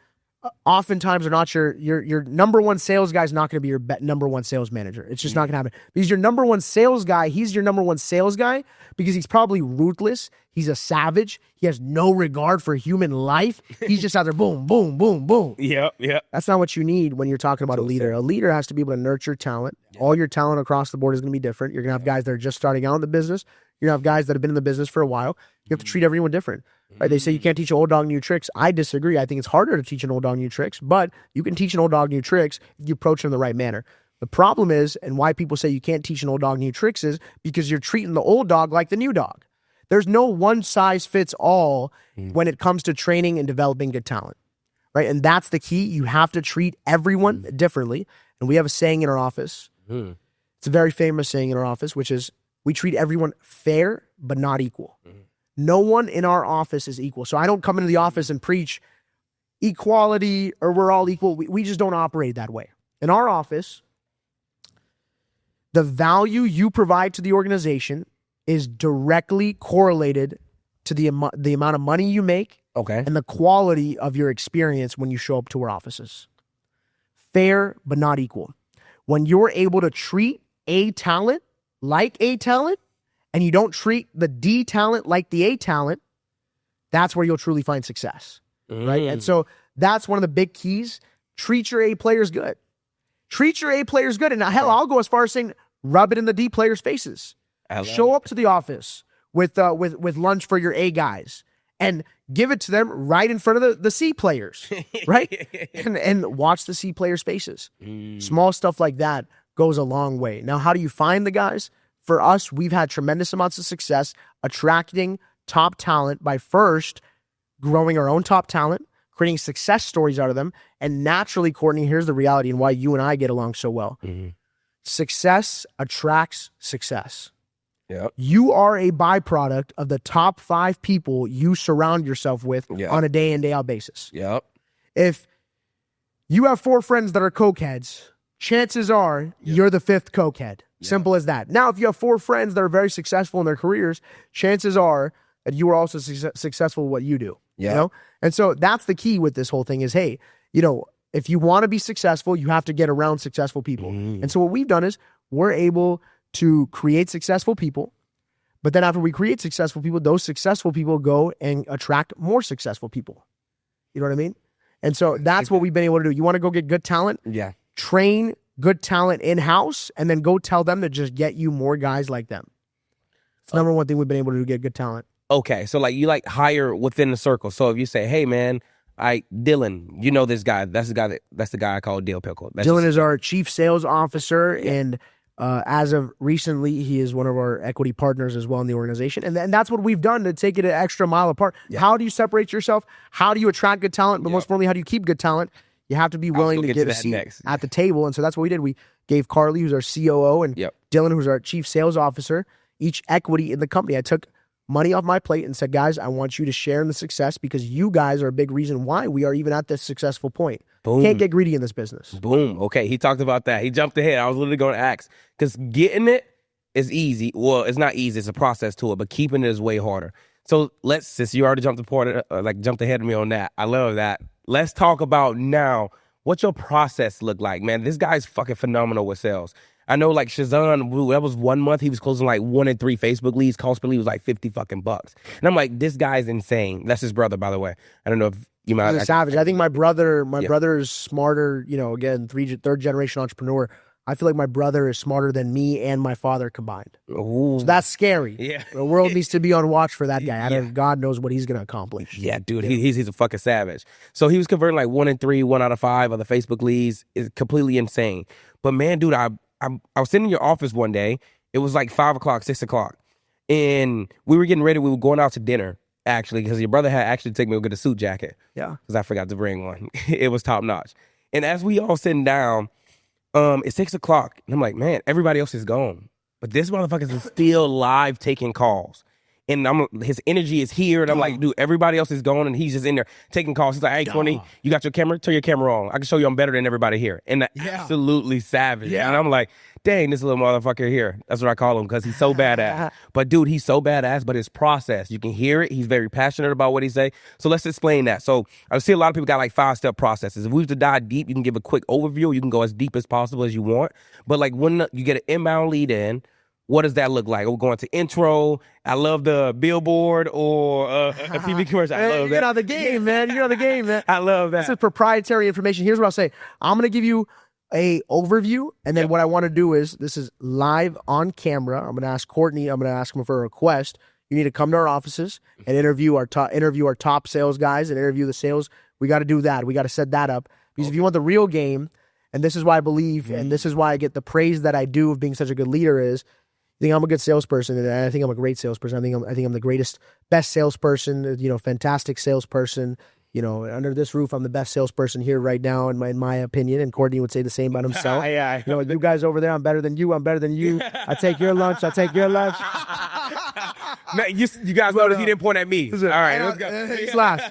oftentimes are not your number one sales guy is not going to be your number one sales manager. It's just not going to happen. Because your number one sales guy, he's your number one sales guy because he's probably ruthless. He's a savage. He has no regard for human life. He's just out there, boom, boom, boom, boom. Yep. That's not what you need when you're talking about a leader. A leader has to be able to nurture talent. All your talent across the board is going to be different. You're going to have guys that are just starting out in the business. You're going to have guys that have been in the business for a while. You have to treat everyone different. Right? They say you can't teach an old dog new tricks. I disagree. I think it's harder to teach an old dog new tricks, but you can teach an old dog new tricks if you approach them the right manner. The problem is, and why people say you can't teach an old dog new tricks is because you're treating the old dog like the new dog. There's no one size fits all when it comes to training and developing good talent, right? And that's the key. You have to treat everyone differently. And we have a saying in our office. It's a very famous saying in our office, which is we treat everyone fair, but not equal. No one in our office is equal. So I don't come into the office and preach equality or we're all equal. We just don't operate that way. In our office, the value you provide to the organization is directly correlated to the amount of money you make and the quality of your experience when you show up to our offices. Fair, but not equal. When you're able to treat A talent like A talent, and you don't treat the D talent like the A talent, that's where you'll truly find success, right? And so that's one of the big keys. Treat your A players good. Treat your A players good. And hell, I'll go as far as saying, rub it in the D players' faces. Show up to the office with lunch for your A guys and give it to them right in front of the C players, right? and watch the C players' faces. Small stuff like that goes a long way. Now, how do you find the guys? For us, we've had tremendous amounts of success attracting top talent by first growing our own top talent, creating success stories out of them, and naturally, Courtney, here's the reality and why you and I get along so well. Success attracts success. Yep. You are a byproduct of the top 5 people you surround yourself with on a day in, day out basis. Yep. If you have 4 friends that are cokeheads, chances are you're the 5th cokehead. Simple as that. Now, if you have 4 friends that are very successful in their careers, chances are that you are also successful at what you do. You know? And so that's the key with this whole thing is, hey, if you want to be successful, you have to get around successful people. And so what we've done is we're able to create successful people. But then after we create successful people, those successful people go and attract more successful people. You know what I mean? And so that's what we've been able to do. You want to go get good talent? Yeah. Train good talent in-house and then go tell them to just get you more guys like them. It's the number one thing we've been able to do, get good talent. Okay, so like you like hire within the circle. So if you say, hey man, Dylan, you know this guy. That's the guy I call Dill Pickle. Dylan is our chief sales officer, and as of recently, he is one of our equity partners as well in the organization. And that's what we've done to take it an extra mile apart. Yeah. How do you separate yourself? How do you attract good talent? But most importantly, how do you keep good talent? You have to be willing to get a seat at the table. And so that's what we did. We gave Carly, who's our COO, and Dylan, who's our chief sales officer, each equity in the company. I took money off my plate and said, guys, I want you to share in the success because you guys are a big reason why we are even at this successful point. Boom. Can't get greedy in this business. Boom. Okay, he talked about that. He jumped ahead. I was literally going to ask because getting it is easy. Well, it's not easy. It's a process to it, but keeping it is way harder. So since you already jumped ahead of me on that, I love that. Let's talk about now what your process looked like, man. This guy's fucking phenomenal with sales. I know like Shazan, that was 1 month, he was closing like 1 in 3 Facebook leads. Cost per lead was like $50 fucking bucks. And I'm like, this guy's insane. That's his brother, by the way. I don't know if you might. He's a savage. I think my brother is smarter, again, third generation entrepreneur. I feel like my brother is smarter than me and my father combined. Ooh. So that's scary. Yeah. The world needs to be on watch for that guy. God knows what he's going to accomplish. Yeah, dude, he's a fucking savage. So he was converting like 1 in 3, 1 out of 5 of the Facebook leads. It's completely insane. But man, dude, I was sitting in your office one day. It was like 5 o'clock, 6 o'clock. And we were getting ready. We were going out to dinner, actually, because your brother had actually taken me to get a suit jacket. Yeah. Because I forgot to bring one. It was top notch. And as we all sitting down, it's 6 o'clock. And I'm like, man, everybody else is gone. But this motherfucker is still live taking calls. And his energy is here. And I'm like, dude, everybody else is gone. And he's just in there taking calls. He's like, hey, Courtney, you got your camera? Turn your camera on. I can show you I'm better than everybody here. And absolutely savage. Yeah. And I'm like, dang, this little motherfucker here. That's what I call him because he's so badass. But dude, he's so badass, but his process, you can hear it. He's very passionate about what he say. So let's explain that. So I see a lot of people got like 5-step processes. If we was to dive deep, you can give a quick overview. You can go as deep as possible as you want. But like when you get an inbound lead in, what does that look like? We're going to intro. I love the billboard or a TV commercial. I love that. You're on the game, man. You're on the game, man. I love that. This is proprietary information. Here's what I'll say. I'm going to give you a overview, and then what I want to do is, this is live on camera. I'm going to ask Courtney. I'm going to ask him for a request. You need to come to our offices and interview our top sales guys and interview the sales. We got to do that. We got to set that up. Because if you want the real game, and this is why I believe, and this is why I get the praise that I do of being such a good leader is, I think I'm a good salesperson, and I think I'm a great salesperson. I think I'm the best salesperson. Fantastic salesperson. Under this roof, I'm the best salesperson here right now, in my opinion. And Courtney would say the same about himself. Yeah. You guys over there, I'm better than you. I'm better than you. I take your lunch. I take your lunch. No, you guys notice he didn't point at me. All right, let's go. He's last.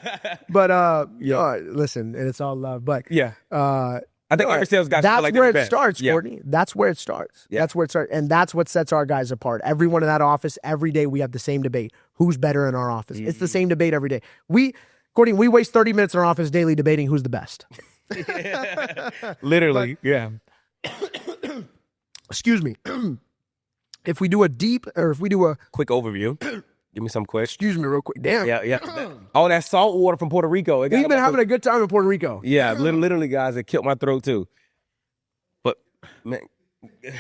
But listen, and it's all love. But I think every sales guy. That's like where it starts, Courtney. That's where it starts. Yeah. That's where it starts, and that's what sets our guys apart. Everyone in that office, every day, we have the same debate: who's better in our office? It's the same debate every day. Courtney, we waste 30 minutes in our office daily debating who's the best. Literally, yeah. Excuse me. If we do a quick overview. Give me some quick. Excuse me real quick. Damn. Yeah. Oh, that salt water from Puerto Rico. We've been having a good time in Puerto Rico. Yeah, literally, guys, it killed my throat too. But, man. You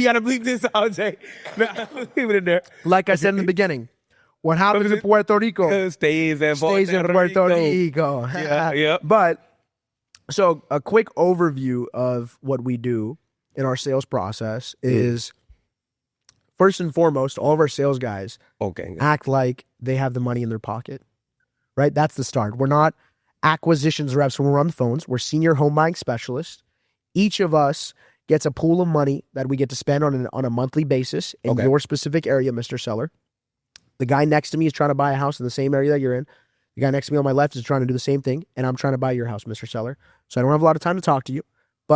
got to bleep this out, Jay. Leave it in there. Like I said in the beginning, what happens in Puerto Rico stays in Puerto Rico. Yeah. But, so a quick overview of what we do in our sales process is, first and foremost, all of our sales guys act like they have the money in their pocket, right? That's the start. We're not acquisitions reps when we're on the phones. We're senior home buying specialists. Each of us gets a pool of money that we get to spend on a monthly basis in your specific area, Mr. Seller. The guy next to me is trying to buy a house in the same area that you're in. The guy next to me on my left is trying to do the same thing, and I'm trying to buy your house, Mr. Seller. So I don't have a lot of time to talk to you.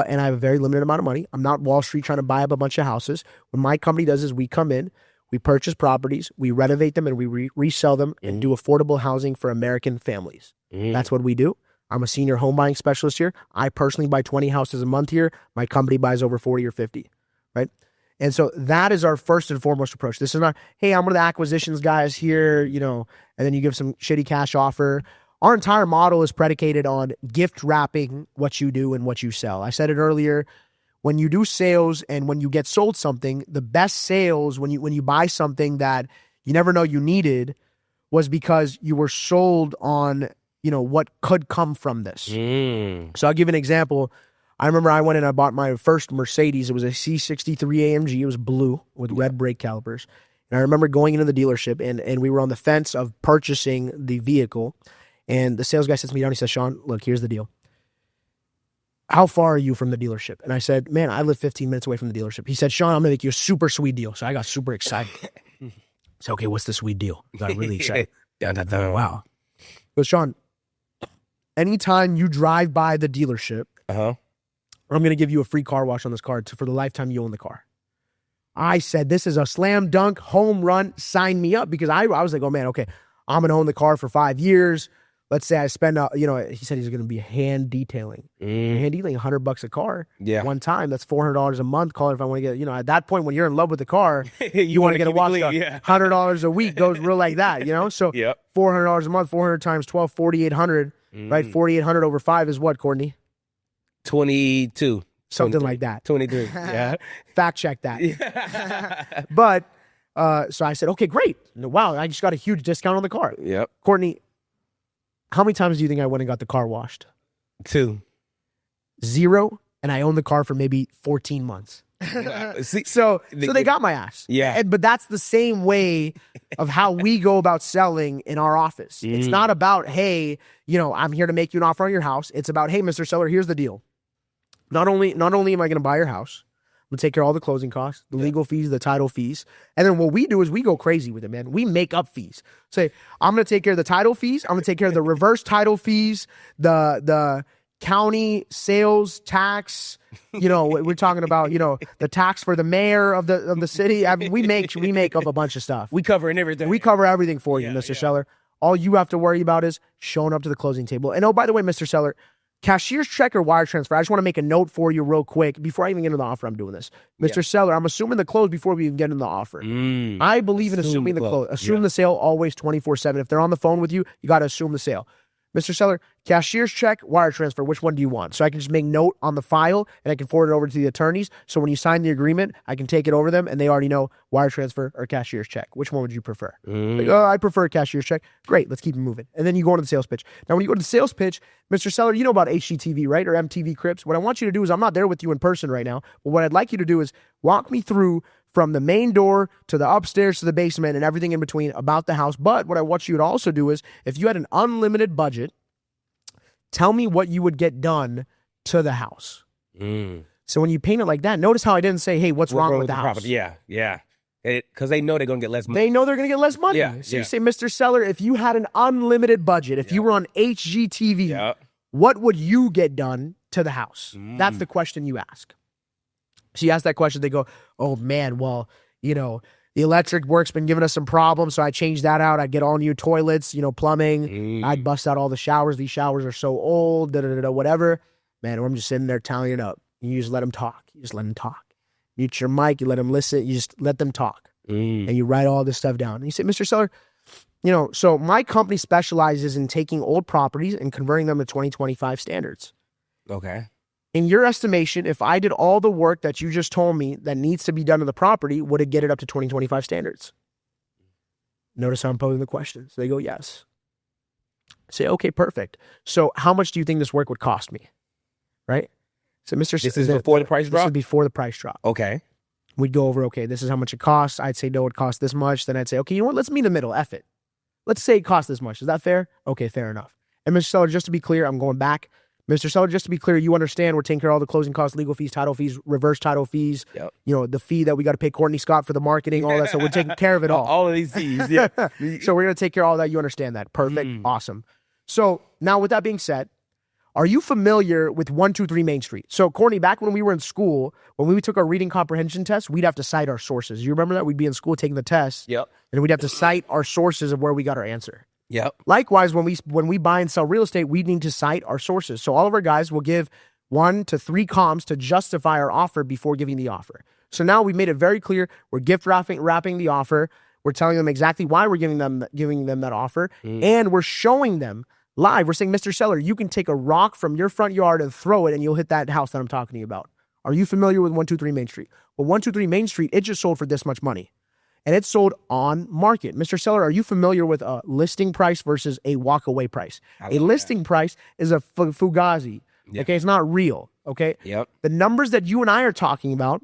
And I have a very limited amount of money. I'm not Wall Street trying to buy up a bunch of houses. What my company does is we come in, we purchase properties, we renovate them, and we resell them and do affordable housing for American families. That's what we do. I'm a senior home buying specialist here. I personally buy 20 houses a month here. My company buys over 40 or 50, right? And so that is our first and foremost approach. This is not, hey, I'm one of the acquisitions guys here, you know, and then you give some shitty cash offer. Our entire model is predicated on gift wrapping what you do and what you sell. I said it earlier, when you do sales and when you get sold something, the best sales when you buy something that you never know you needed was because you were sold on, you know, what could come from this. So I'll give you an example. I remember I went and I bought my first Mercedes. It was a C63 AMG. It was blue with red brake calipers. And I remember going into the dealership and we were on the fence of purchasing the vehicle. And the sales guy sits me down. He says, Shawn, look, here's the deal. How far are you from the dealership? And I said, man, I live 15 minutes away from the dealership. He said, Shawn, I'm going to make you a super sweet deal. So I got super excited. I said, okay, what's the sweet deal? I got really excited. Wow. But Shawn, anytime you drive by the dealership, I'm going to give you a free car wash on this car for the lifetime you own the car. I said, this is a slam dunk, home run, sign me up. Because I was like, oh man, okay, I'm going to own the car for 5 years. Let's say I spend, you know, he said he's going to be hand detailing. Hand detailing, $100 a car. One time, that's $400 a month. Call it if I want to get, you know, at that point when you're in love with the car, you want to get a wash done. $100 a week goes real like that, you know? So $400 a month, 400 times 12, 4,800, right? 4,800 over 5 is what, Courtney? 22. Something like that. 23. Yeah. Fact check that. But, so I said, okay, great. Wow, I just got a huge discount on the car. Courtney, how many times do you think I went and got the car washed? 2. 0, and I owned the car for maybe 14 months. So they got my ass. But that's the same way of how we go about selling in our office. It's not about, hey, you know, I'm here to make you an offer on your house. It's about, hey, Mr. Seller, here's the deal. Not only am I going to buy your house, I'm going to take care of all the closing costs, the legal fees, the title fees. And then what we do is we go crazy with it, man. We make up fees. Say, I'm going to take care of the title fees. I'm going to take care of the reverse title fees, the county sales tax. You know, we're talking about, you know, the tax for the mayor of the city. I mean, we make up a bunch of stuff. We cover everything. We cover everything for you, Mr. Seller. All you have to worry about is showing up to the closing table. And oh, by the way, Mr. Seller, cashier's check or wire transfer. I just want to make a note for you real quick before I even get into the offer. I'm doing this. Mr. Seller, I'm assuming the close before we even get into the offer. I believe in assuming the close. Assume the sale always 24/7. If they're on the phone with you, you got to assume the sale. Mr. Seller, cashier's check, wire transfer, which one do you want? So I can just make note on the file and I can forward it over to the attorneys. So when you sign the agreement, I can take it over them and they already know wire transfer or cashier's check. Which one would you prefer? Like, oh, I prefer a cashier's check. Great, let's keep it moving. And then you go into the sales pitch. Now, when you go to the sales pitch, Mr. Seller, you know about HGTV, right? Or MTV Cribs. What I want you to do is, I'm not there with you in person right now, but what I'd like you to do is walk me through from the main door to the upstairs to the basement and everything in between about the house. But what I want you to also do is, if you had an unlimited budget, tell me what you would get done to the house. So when you paint it like that, notice how I didn't say, hey, what's wrong with the house? Property? Yeah. Because they know they're going to get less money. They know they're going to get less money. So you say, Mr. Seller, if you had an unlimited budget, if you were on HGTV, what would you get done to the house? That's the question you ask. So you ask that question, they go, oh man, well, you know, the electric work's been giving us some problems, so I changed that out. I'd get all new toilets, you know, plumbing. I'd bust out all the showers. These showers are so old, whatever. Man, I'm just sitting there tallying it up. You just let them talk. You just let them talk. Mute your mic. You let them listen. You just let them talk. And you write all this stuff down. And you say, Mr. Seller, you know, so my company specializes in taking old properties and converting them to 2025 standards. Okay. In your estimation, if I did all the work that you just told me that needs to be done to the property, would it get it up to 2025 standards? Notice how I'm posing the question. So they go, yes. Say, okay, perfect. So how much do you think this work would cost me? Right? So Mr. This is before the price drop? This is before the price drop. Okay. We'd go over, okay, this is how much it costs. I'd say, no, it costs this much. Then I'd say, okay, you know what? Let's meet in the middle. F it. Let's say it costs this much. Is that fair? Okay, fair enough. And Mr. Seller, just to be clear, I'm going back. Mr. Seller, just to be clear, you understand we're taking care of all the closing costs, legal fees, title fees, reverse title fees, you know, the fee that we got to pay Courtney Scott for the marketing, all that. So we're taking care of it all. All of these fees, So we're going to take care of all that. You understand that. Perfect. Awesome. So now with that being said, are you familiar with 123 Main Street? So Courtney, back when we were in school, when we took our reading comprehension test, we'd have to cite our sources. You remember that? We'd be in school taking the test. And we'd have to cite our sources of where we got our answer. Likewise, when we buy and sell real estate, we need to cite our sources. So all of our guys will give 1 to 3 comms to justify our offer before giving the offer. So now we've made it very clear. We're gift wrapping the offer. We're telling them exactly why we're giving them that offer. And we're showing them live. We're saying, Mr. Seller, you can take a rock from your front yard and throw it and you'll hit that house that I'm talking to you about. Are you familiar with 123 Main Street? Well, 123 Main Street, it just sold for this much money. And it's sold on market. Mr. Seller, are you familiar with a listing price versus a walk-away price? A listing price is a fugazi. Yep. Okay, it's not real. Okay? Yep. The numbers that you and I are talking about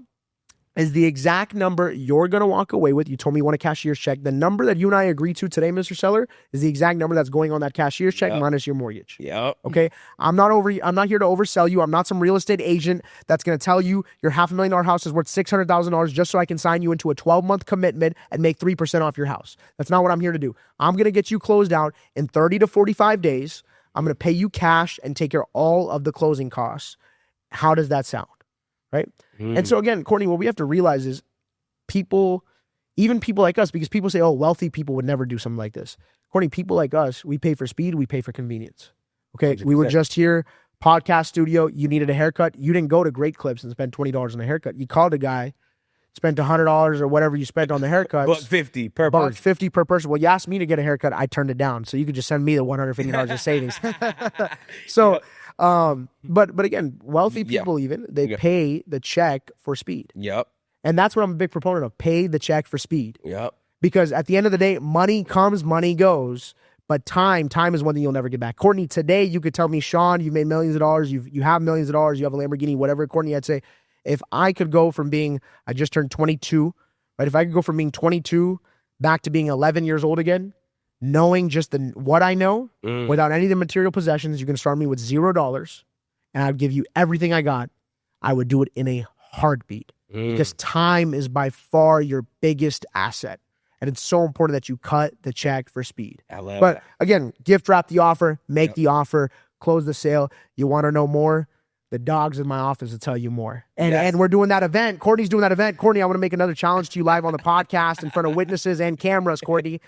is the exact number you're going to walk away with. You told me you want a cashier's check. The number that you and I agreed to today, Mr. Seller, is the exact number that's going on that cashier's check minus your mortgage. Yep. Okay? I'm not here to oversell you. I'm not some real estate agent that's going to tell you your $500,000 house is worth $600,000 just so I can sign you into a 12-month commitment and make 3% off your house. That's not what I'm here to do. I'm going to get you closed out in 30 to 45 days. I'm going to pay you cash and take care of all of the closing costs. How does that sound? Right? And so again, Courtney, what we have to realize is people, even people like us, because people say, oh, wealthy people would never do something like this. Courtney, people like us, we pay for speed, we pay for convenience. Okay, 100%. We were just here, podcast studio, you needed a haircut. You didn't go to Great Clips and spend $20 on a haircut. You called a guy, spent $100 or whatever you spent on the haircut. $150 per person. $150 per person. Well, you asked me to get a haircut, I turned it down. So you could just send me the $150 of savings. So, but again, wealthy people they pay the check for speed. Yep. And that's what I'm a big proponent of. Pay the check for speed. Yep. Because at the end of the day, money comes, money goes. But time is one thing you'll never get back. Courtney, today you could tell me, Shawn, you've made millions of dollars. You have millions of dollars. You have a Lamborghini, whatever. Courtney, I'd say, if I could go from I just turned 22, right? If I could go from being 22 back to being 11 years old again, knowing just what I know, without any of the material possessions, you can start me with $0, and I'd give you everything I got. I would do it in a heartbeat because time is by far your biggest asset. And it's so important that you cut the check for speed. But again, gift wrap the offer, make the offer, close the sale. You want to know more? The dogs in my office will tell you more. And we're doing that event. Courtney's doing that event. Courtney, I want to make another challenge to you live on the podcast in front of witnesses and cameras, Courtney.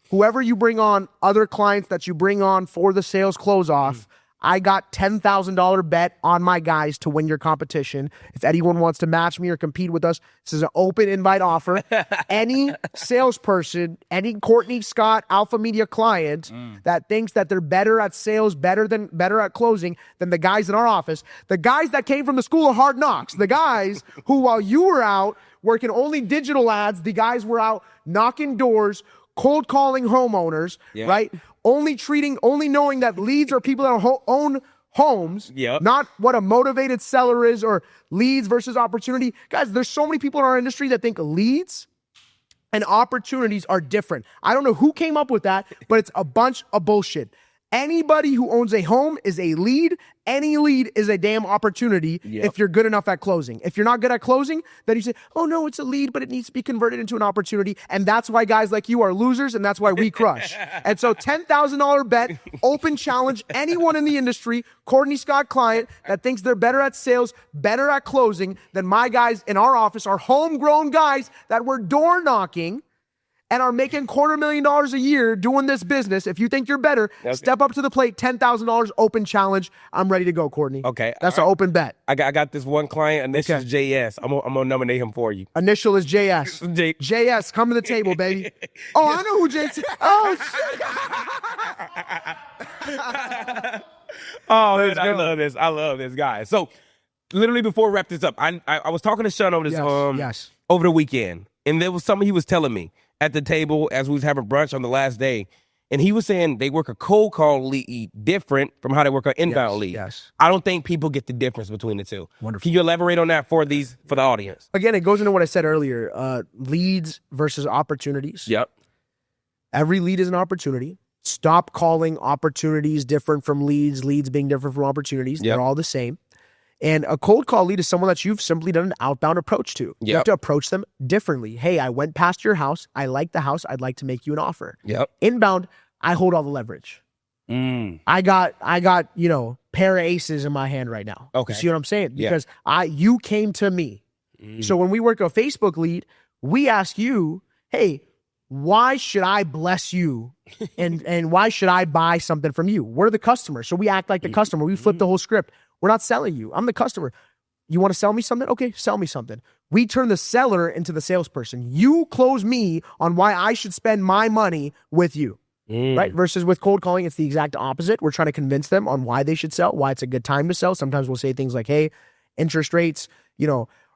Whoever you bring on, other clients that you bring on for the sales close off, I got $10,000 bet on my guys to win your competition. If anyone wants to match me or compete with us, this is an open invite offer. Any salesperson, any Courtney Scott Alpha Media client that thinks that they're better at sales, better at closing than the guys in our office, the guys that came from the school of hard knocks, the guys who while you were out working only digital ads, the guys were out knocking doors, cold calling homeowners, right? Only knowing that leads are people that own homes, not what a motivated seller is or leads versus opportunity. Guys, there's so many people in our industry that think leads and opportunities are different. I don't know who came up with that, but it's a bunch of bullshit. Anybody who owns a home is a lead. Any lead is a damn opportunity if you're good enough at closing. If you're not good at closing, then you say, oh no, it's a lead, but it needs to be converted into an opportunity. And that's why guys like you are losers, and that's why we crush. And so $10,000 bet, open challenge, anyone in the industry, Courtney Scott client that thinks they're better at sales, better at closing than my guys in our office are homegrown guys that were door knocking and are making $250,000 a year doing this business. If you think you're better, step up to the plate, $10,000 open challenge. I'm ready to go, Courtney. Okay. That's an open bet. I got this one client, initial is JS. I'm going to nominate him for you. Initial is JS. JS, come to the table, baby. Oh, I know who JS is. Oh, shit. Oh, man, I love this. I love this guy. So, literally before we wrap this up, I was talking to Shawn over this over the weekend, and there was something he was telling me at the table as we was having brunch on the last day. And he was saying they work a cold call lead different from how they work an inbound lead. Yes. I don't think people get the difference between the two. Wonderful. Can you elaborate on that for the audience? Again, it goes into what I said earlier, leads versus opportunities. Yep. Every lead is an opportunity. Stop calling opportunities different from leads being different from opportunities. They're all the same. And a cold call lead is someone that you've simply done an outbound approach to. You have to approach them differently. Hey, I went past your house. I like the house. I'd like to make you an offer. Yep. Inbound, I hold all the leverage. I got, pair of aces in my hand right now. Okay. You see what I'm saying? Because you came to me. So when we work a Facebook lead, we ask you, hey, why should I bless you? and why should I buy something from you? We're the customer. So we act like the customer. We flip the whole script. We're not selling you. I'm the customer. You want to sell me something? Okay, sell me something. We turn the seller into the salesperson. You close me on why I should spend my money with you. Right? Versus with cold calling, it's the exact opposite. We're trying to convince them on why they should sell, why it's a good time to sell. Sometimes we'll say things like, hey, interest rates,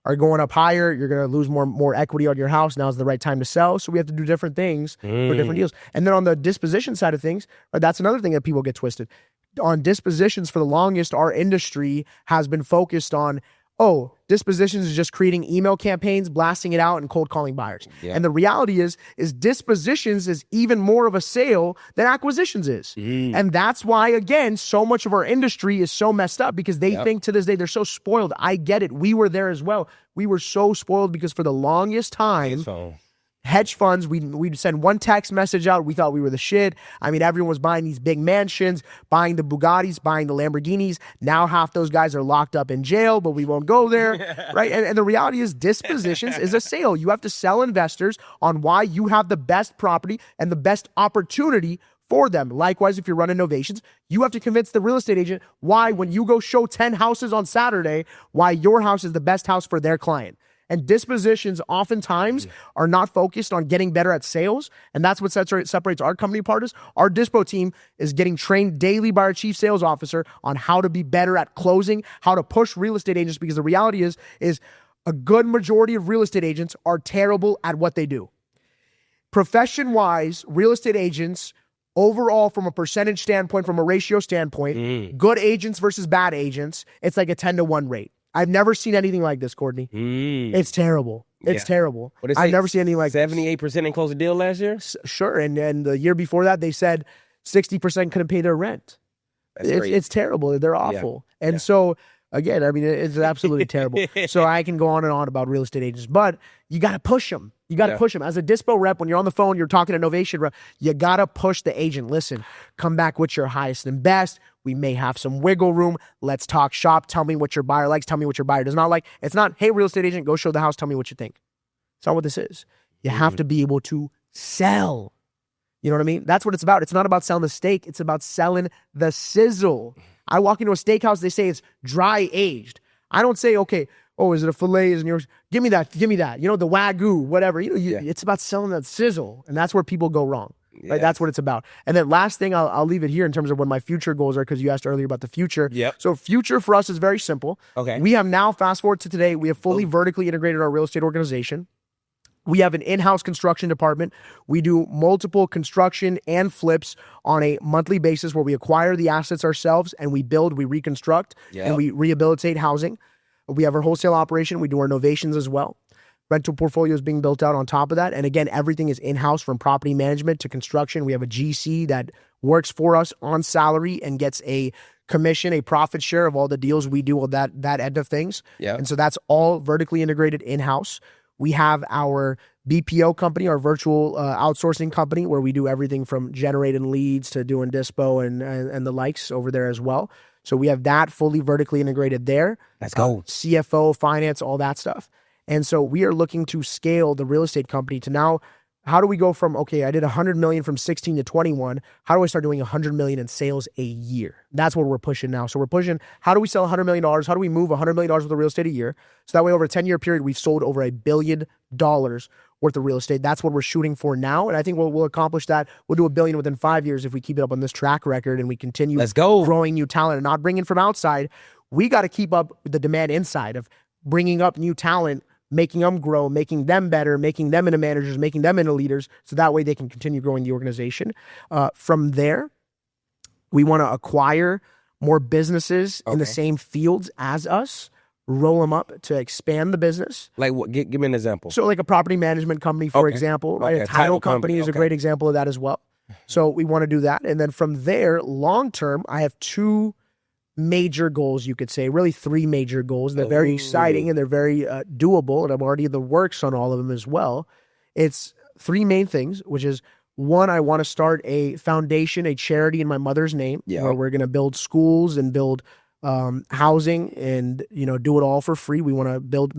are going up higher. You're going to lose more equity on your house. Now's the right time to sell. So we have to do different things for different deals. And then on the disposition side of things, that's another thing that people get twisted. On dispositions, for the longest, our industry has been focused on, dispositions is just creating email campaigns, blasting it out, and cold calling buyers. Yeah. And the reality is dispositions is even more of a sale than acquisitions is. And that's why, again, so much of our industry is so messed up, because they think to this day, they're so spoiled. I get it. We were there as well. We were so spoiled because for the longest time, hedge funds, we'd send one text message out. We thought we were the shit. I mean, everyone was buying these big mansions, buying the Bugattis, buying the Lamborghinis. Now half those guys are locked up in jail, but we won't go there, right? And the reality is dispositions is a sale. You have to sell investors on why you have the best property and the best opportunity for them. Likewise, if you're running novations, you have to convince the real estate agent why, when you go show 10 houses on Saturday, why your house is the best house for their client. And dispositions oftentimes are not focused on getting better at sales. And that's what separates our company apart. Is our dispo team is getting trained daily by our chief sales officer on how to be better at closing, how to push real estate agents, because the reality is a good majority of real estate agents are terrible at what they do. Profession-wise, real estate agents, overall, from a percentage standpoint, from a ratio standpoint, good agents versus bad agents, it's like a 10-to-1 rate. I've never seen anything like this, Courtney. It's terrible. It's terrible. I've never seen anything like 78% didn't close a deal last year? Sure. And the year before that, they said 60% couldn't pay their rent. It's terrible. They're awful. And so, again, I mean, it's absolutely terrible. So I can go on and on about real estate agents, but you got to push them. You got to push them. As a dispo rep, when you're on the phone, you're talking to Novation rep, you got to push the agent. Listen, come back with your highest and best. We may have some wiggle room. Let's talk shop. Tell me what your buyer likes. Tell me what your buyer does not like. It's not, hey, real estate agent, go show the house. Tell me what you think. It's not what this is. You have to be able to sell. You know what I mean? That's what it's about. It's not about selling the steak. It's about selling the sizzle. I walk into a steakhouse, they say it's dry aged. I don't say, okay, is it a filet? Is yours? Give me that. The Wagyu, whatever. It's about selling that sizzle. And that's where people go wrong. Right? That's what it's about. And then last thing, I'll leave it here in terms of what my future goals are, because you asked earlier about the future. So future for us is very simple. Okay. We have now, fast forward to today, we have fully vertically integrated our real estate organization. We have an in-house construction department. We do multiple construction and flips on a monthly basis, where we acquire the assets ourselves and we build, we reconstruct, and we rehabilitate housing. We have our wholesale operation. We do our novations as well. Rental portfolio is being built out on top of that. And again, everything is in-house, from property management to construction. We have a GC that works for us on salary and gets a commission, a profit share of all the deals we do, all that end of things. And so that's all vertically integrated in-house. We have our BPO company, our virtual outsourcing company, where we do everything from generating leads to doing dispo and the likes over there as well. So we have that fully vertically integrated there. Let's go. CFO, finance, all that stuff. And so we are looking to scale the real estate company to now, how do we go from, okay, I did 100 million from 16 to 21. How do I start doing 100 million in sales a year? That's what we're pushing now. So we're pushing, how do we sell $100 million? How do we move $100 million worth of real estate a year? So that way, over a 10-year period, we've sold over $1 billion worth of real estate. That's what we're shooting for now. And I think we'll accomplish that. We'll do $1 billion within 5 years if we keep it up on this track record and we continue growing new talent and not bringing from outside. We got to keep up with the demand inside of bringing up new talent, making them grow, making them better, making them into managers, making them into leaders, so that way they can continue growing the organization. From there, we want to acquire more businesses in the same fields as us, roll them up to expand the business. Like what? Give me an example. So like a property management company, for example, right? A title company is a great example of that as well. So we want to do that. And then from there, long term, I have two major goals, you could say, really three major goals. They're very exciting and they're very doable, and I'm already in the works on all of them as well. It's three main things, which is, one, I want to start a foundation, a charity in my mother's name, where we're going to build schools and build housing and, do it all for free. We want to build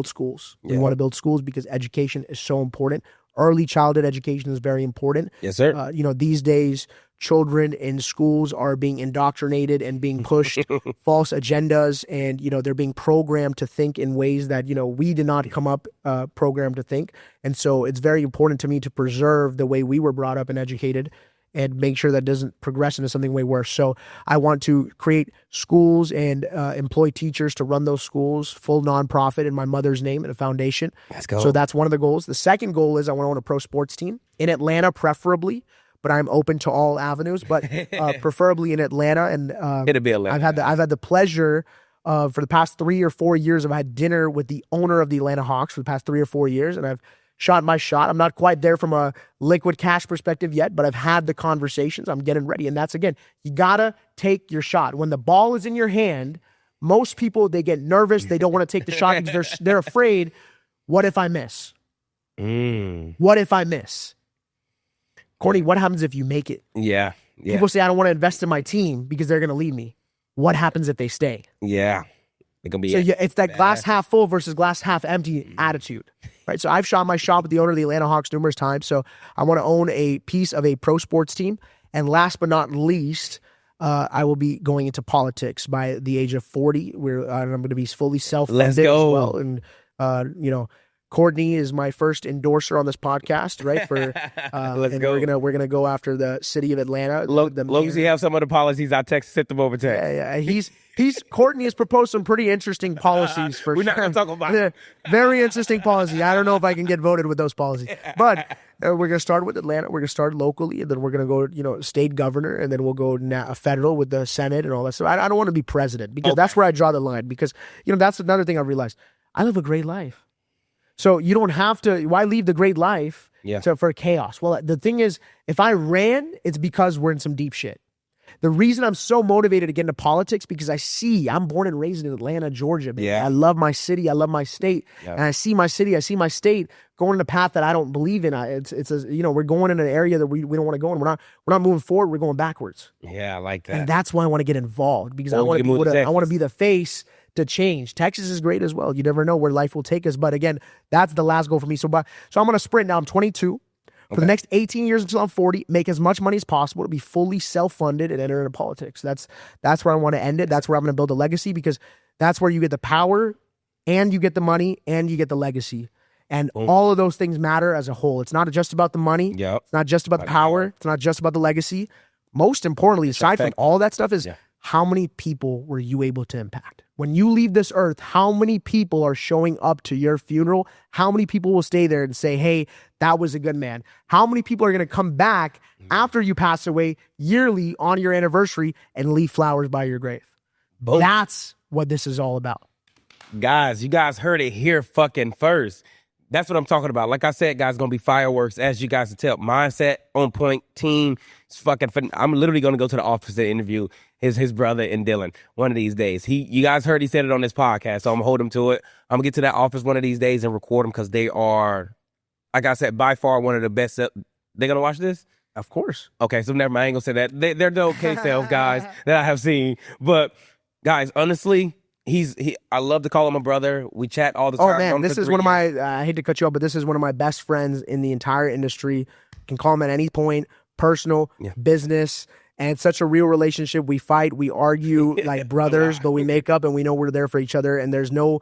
schools. We want to build schools because education is so important. Early childhood education is very important. Yes, sir. These days, children in schools are being indoctrinated and being pushed false agendas, and they're being programmed to think in ways that we did not come up programmed to think. And so it's very important to me to preserve the way we were brought up and educated, and make sure that doesn't progress into something way worse. So I want to create schools and employ teachers to run those schools, full nonprofit in my mother's name and a foundation. Let's go. So that's one of the goals. The second goal is I want to own a pro sports team in Atlanta, preferably, but I'm open to all avenues, but preferably in Atlanta. And it'll be Atlanta. I've had the pleasure for the past 3 or 4 years, I've had dinner with the owner of the Atlanta Hawks for the past 3 or 4 years, and I've shot my shot. I'm not quite there from a liquid cash perspective yet, but I've had the conversations. I'm getting ready. And that's, again, you got to take your shot. When the ball is in your hand, most people, they get nervous. They don't want to take the shot because they're afraid, what if I miss? What if I miss? Courtney, what happens if you make it? Yeah. People say, I don't want to invest in my team because they're going to leave me. What happens if they stay? Yeah. They're gonna be it's that glass half full versus glass half empty attitude. Right. So I've shot my shot with the owner of the Atlanta Hawks numerous times. So I want to own a piece of a pro sports team. And last but not least, I will be going into politics by the age of 40. I'm going to be fully self-funded as well. And, Courtney is my first endorser on this podcast, right? Let's go. We're gonna go after the city of Atlanta. Long as you have some of the policies, I set them over text. Yeah. Courtney has proposed some pretty interesting policies for We're not gonna talk about it. Very interesting policy. I don't know if I can get voted with those policies, but we're gonna start with Atlanta. We're gonna start locally, and then we're gonna go, state governor, and then we'll go federal with the Senate and all that stuff. I don't want to be president because that's where I draw the line. Because that's another thing I realized. I live a great life. So you don't have to, why leave the great life for chaos? Well, the thing is, if I ran, it's because we're in some deep shit. The reason I'm so motivated to get into politics, because I'm born and raised in Atlanta, Georgia. Man. Yeah. I love my city. I love my state. Yeah. And I see my city, I see my state going in a path that I don't believe in. We're going in an area that we don't want to go in. We're not moving forward. We're going backwards. Yeah, I like that. And that's why I want to get involved, because I want to be the face to change. Texas is great as well. You never know where life will take us. But again, that's the last goal for me. So I'm going to sprint now. I'm 22. For the next 18 years until I'm 40, make as much money as possible to be fully self-funded and enter into politics. That's where I want to end it. That's where I'm going to build a legacy, because that's where you get the power and you get the money and you get the legacy. And all of those things matter as a whole. It's not just about the money. Yep. It's not just about the power. It's not just about the legacy. Most importantly, aside from all that stuff, is how many people were you able to impact? When you leave this earth, how many people are showing up to your funeral? How many people will stay there and say, hey, that was a good man? How many people are going to come back after you pass away yearly on your anniversary and leave flowers by your grave? Boom. That's what this is all about. Guys, you guys heard it here fucking first. That's what I'm talking about. Like I said, guys, going to be fireworks, as you guys can tell. Mindset, on point, team. It's fucking fun. I'm literally going to go to the office to interview his brother and Dylan one of these days. You guys heard he said it on this podcast, so I'm going to hold him to it. I'm going to get to that office one of these days and record them, because they are, like I said, by far one of the best. They're going to watch this? Of course. Okay, so never mind. I ain't going to say that. They're the okay sales guys that I have seen. But, guys, honestly, I love to call him a brother. We chat all the time. Oh man, this is one of my, I hate to cut you off, but this is one of my best friends in the entire industry. Can call him at any point, personal, business, and it's such a real relationship. We fight, we argue like brothers, but we make up and we know we're there for each other, and there's no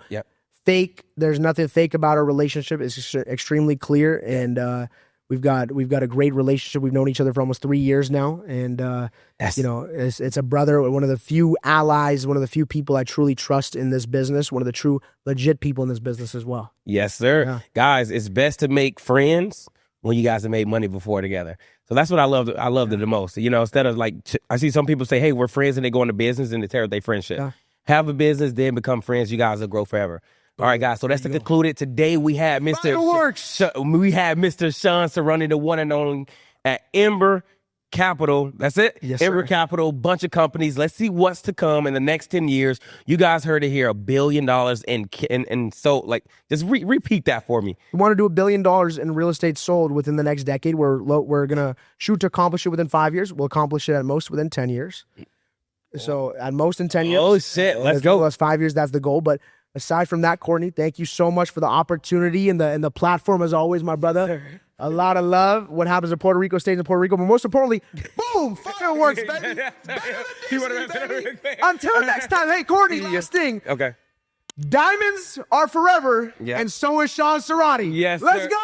fake, there's nothing fake about our relationship. It's extremely clear, and we've got a great relationship. We've known each other for almost 3 years now, and it's a brother, one of the few allies, one of the few people I truly trust in this business, one of the true legit people in this business as well. Yes, sir. Yeah. Guys, it's best to make friends when you guys have made money before together. So that's what I loved it the most. Instead of like, I see some people say, hey, we're friends, and they go into business and they tear up their friendship. Yeah. Have a business, then become friends. You guys will grow forever. All right, guys. So that's to conclude it. Today we had Mr. Shawn Surani, the one and only at Ember Capital. That's it. Yes, Ember sir. Capital, bunch of companies. Let's see what's to come in the next 10 years. You guys heard it here, $1 billion and so like, just repeat that for me. We want to do $1 billion in real estate sold within the next decade. We're gonna shoot to accomplish it within 5 years. We'll accomplish it at most within 10 years. So at most in 10 years. Oh shit, let's go. That's 5 years. That's the goal. But aside from that, Courtney, thank you so much for the opportunity and the platform, as always, my brother. A lot of love. What happens in Puerto Rico stays in Puerto Rico. But most importantly, boom, fireworks, baby. Baby. Until next time. Hey, Courtney, last thing. Okay. Diamonds are forever, and so is Shawn Surani. Yes, Let's sir. go.